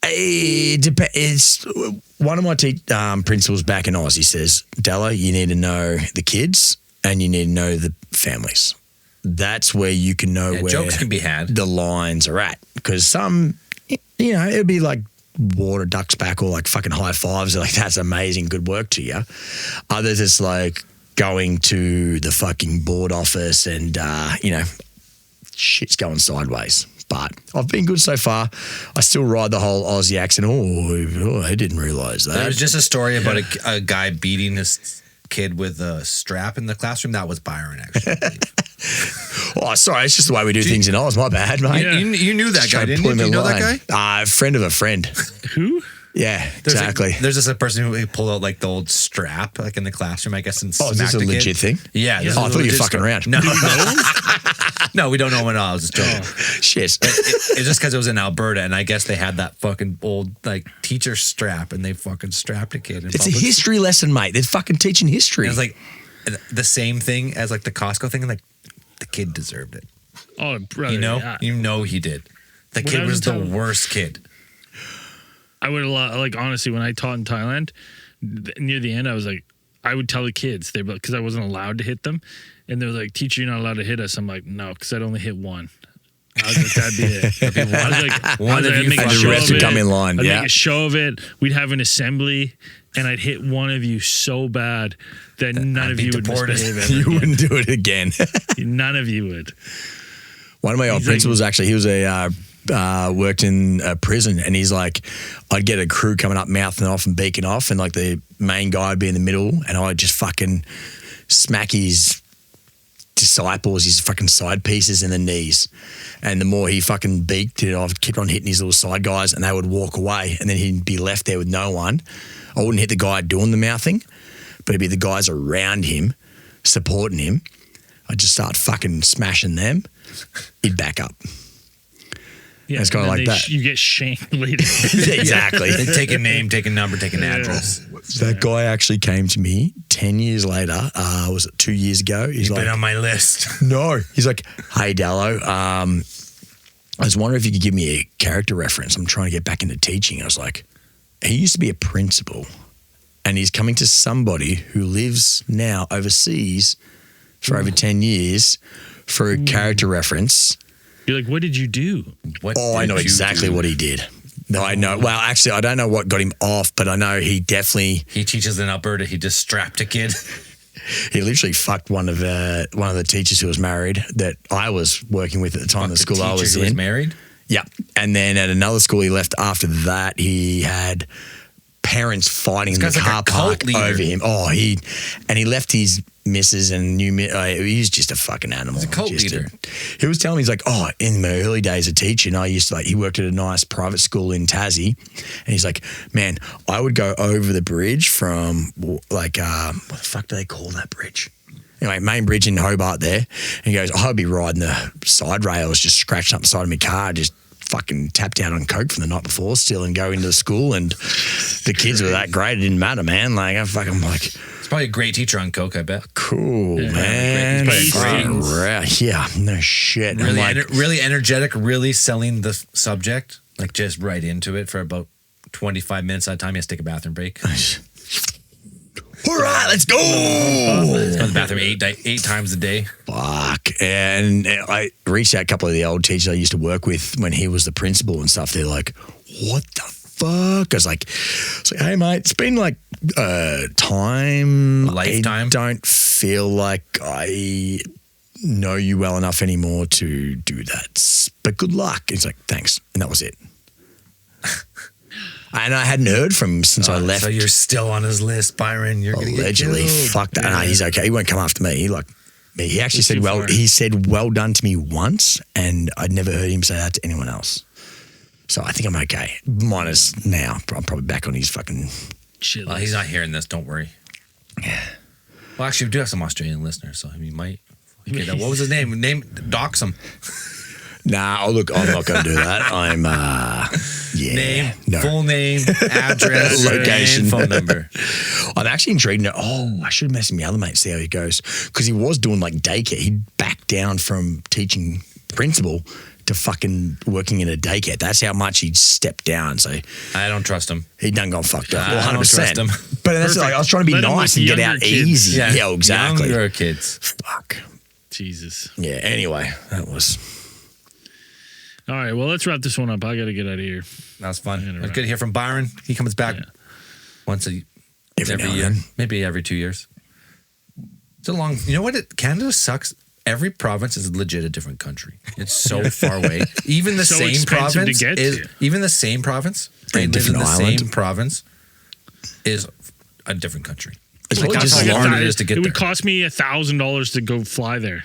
It's one of my principals back in Oz. He says, Della, you need to know the kids and you need to know the families. That's where you can know where jokes can be had. The lines are at. Because some, it would be like water ducks back or like fucking high fives. Like, that's amazing. Good work to you. Others, it's like going to the fucking board office and, shit's going sideways. But I've been good so far. I still ride the whole Aussie accent. Oh, I didn't realise that. There was just a story about a guy beating his kid with a strap in the classroom, that was Byron, actually. I believe. Oh, sorry. It's just the way we do things in Oz. My bad, mate. Yeah. You knew that Just guy, trying to didn't put you? him Do you in know line. that guy? Friend of a friend. Who? Yeah, exactly. There's just a person who pulled out like the old strap, like in the classroom, I guess, and Oh, is this smacked a kid. legit thing? Yeah. this is Oh, I a thought you were legit fucking story. around. No, no, we don't know when I was just joking. Shit. It's just because it was in Alberta, and I guess they had that fucking old like teacher strap, and they fucking strapped a kid. In It's a public. history lesson, mate. They're fucking teaching history. And it's like the same thing as like the Costco thing, and like the kid deserved it. Oh, brother. You know he did. The When kid I was was the in Thailand- worst kid. I would like honestly when I taught in Thailand, near the end I was like, I would tell the kids they because I wasn't allowed to hit them, and they were like, "Teacher, you're not allowed to hit us." I'm like, "No, because I'd only hit one." I was like, "That'd be it." I was like, One of I'd you make a and the show rest of would it. come in line. I'd Yeah. make a show of it. We'd have an assembly, and I'd hit one of you so bad that none of be you would deported. misbehave ever You again. wouldn't do it again. None of you would. One of my old He's like- principals, actually, he was worked in a prison, and he's like, I'd get a crew coming up, mouthing off and beaking off, and like the main guy would be in the middle, and I'd just fucking smack his disciples, his fucking side pieces in the knees. And the more he fucking beaked it, I'd keep on hitting his little side guys, and they would walk away, and then he'd be left there with no one. I wouldn't hit the guy doing the mouthing, but it'd be the guys around him supporting him. I'd just start fucking smashing them. He'd back up. Yeah, It's kinda and then like that. You get shanked later. Exactly. They take a name, take a number, take an address. That guy actually came to me 10 years later. Was it 2 years ago? He's Been like, on my list. no. He's like, hey, Dallo, I was wondering if you could give me a character reference. I'm trying to get back into teaching. I was like, he used to be a principal, and he's coming to somebody who lives now overseas for over 10 years for a character reference. You're like, what did you do? What Oh, I did know you exactly do? what he did. No, I know. Well, actually, I don't know what got him off, but I know he definitely, He teaches in Alberta. He just strapped a kid. he literally fucked one of the teachers who was married that I was working with at the time, the school I was who was in. married. Yeah. And then at another school he left after that, he had parents fighting in the guy's like a car cult park leader. over him. Oh, he left his missus and he's just a fucking animal. He's a cult Just leader. He was telling me, he's like, oh, in my early days of teaching, I used to he worked at a nice private school in Tassie, and he's like, man, I would go over the bridge from like, what the fuck do they call that bridge? Anyway, main bridge in Hobart there. And he goes, I'd be riding the side rails, just scratching up the side of my car, just fucking tapped out on coke from the night before still, and go into school, and the kids were that great. It didn't matter, man. Like, I'm like, He's probably a great teacher on coke, I bet. cool, Yeah, man. great. He's probably Fucking great. right. Yeah, no shit. Really, I'm like, really energetic, really selling the subject, like just right into it for about 25 minutes at a time. He has to take a bathroom break. all right, let's go. He's going to the bathroom eight times a day. Fuck. And I reached out a couple of the old teachers I used to work with when he was the principal and stuff. They're like, what the fuck? I was like, hey, mate, it's been like time. Lifetime. I don't feel like I know you well enough anymore to do that. But good luck. He's like, thanks. And that was it. And I hadn't heard from him since I left. So you're still on his list, Byron. You're going to get Allegedly. killed. Fuck that. No, he's okay. He won't come after me. He actually He's said, too well, far. he said, well done to me once, and I'd never heard him say that to anyone else. So I think I'm okay. Minus now. I'm probably back on his fucking. Shit. Well, he's not hearing this. Don't worry. Well, actually, we do have some Australian listeners, so he might. Get that. What was his name? Dox him. Nah, oh, look, I'm not going to do that. I'm, yeah. Name, No. full name, address, Location. and phone number. I'm actually intrigued. I should message my other mate, see how he goes. Because he was doing like daycare. He'd back down from teaching principal to fucking working in a daycare. That's how much he'd stepped down. So I don't trust him. he done gone fucked up. I don't 100%. trust him. But that's like, I was trying to be Let him nice with and get younger out kids. easy. Yeah, exactly. Younger kids. Fuck. Jesus. Yeah, anyway, that was. All right, well, let's wrap this one up. I got to get out of here. That was fun. I'm gonna It was wrap. good to hear from Byron. He comes back Yeah. once Every now and year, then. maybe every 2 years. It's a long. You know what? Canada sucks. Every province is legit a different country. It's so far away. Even the So same expensive to province get is to. even the same province. A Braden lives in different the island. same province is a different country. It's Like, probably that's just how long longer. it is to get It there. would cost me $1,000 to go fly there.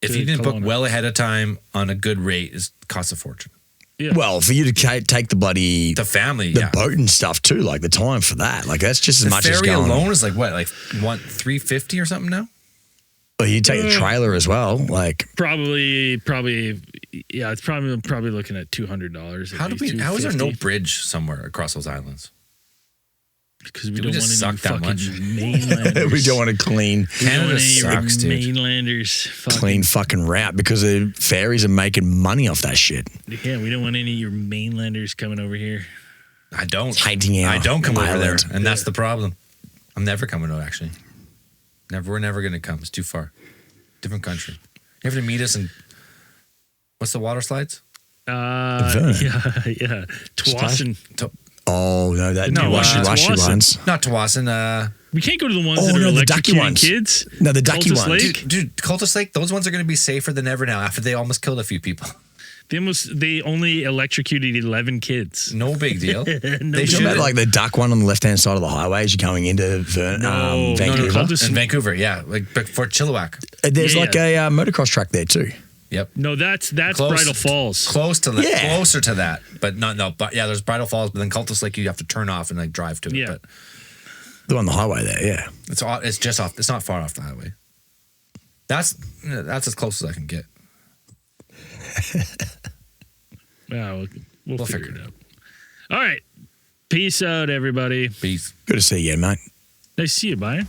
If you didn't book Kelowna. well ahead of time on a good rate, it costs a fortune. Yeah. Well, for you to take the bloody The family, the yeah. boat and stuff too, like the time for that, like that's just as The much as ferry going. alone is like what, like what, $350 or something now? Well, you take a trailer as well, like Probably, yeah. It's probably looking at $200. How is there no bridge somewhere across those islands? Because we Do don't we want just any suck that fucking much? mainlanders. we don't want to clean We don't Canada want any sucks, dude. mainlanders. clean fucking route because the ferries are making money off that shit. Yeah, we don't want any of your mainlanders coming over here. I don't. Tainting our I don't come over there, island. and that's the problem. I'm never coming over, actually. We're never going to come. It's too far. Different country. You have to meet us in, what's the water slides? Vernon. Yeah. Twassen. Oh no, that No, washy Twassen. ones. Not Tawasin. We can't go to the ones Oh, that are no, the ducky electrocuting ones. kids. No, the ducky Cultus ones. Lake. Dude, Cultus Lake, those ones are going to be safer than ever now after they almost killed a few people. They only electrocuted 11 kids. No big deal. No They You should know, like the duck one on the left hand side of the highway as you're going into No, Vancouver. Cultus- in Vancouver, yeah. Like for Chilliwack. There's Yeah, like a motocross track there too. Yep. No, that's Close. Bridal Falls. Close to that. Yeah. Closer to that. But but yeah, there's Bridal Falls, but then Cultus Lake you have to turn off and like drive to it. Yeah. But The one on the highway there, yeah. it's just off, it's not far off the highway. That's as close as I can get. Yeah, we'll figure it out. All right. Peace out, everybody. Peace. Good to see you, mate. Nice to see you, Byron.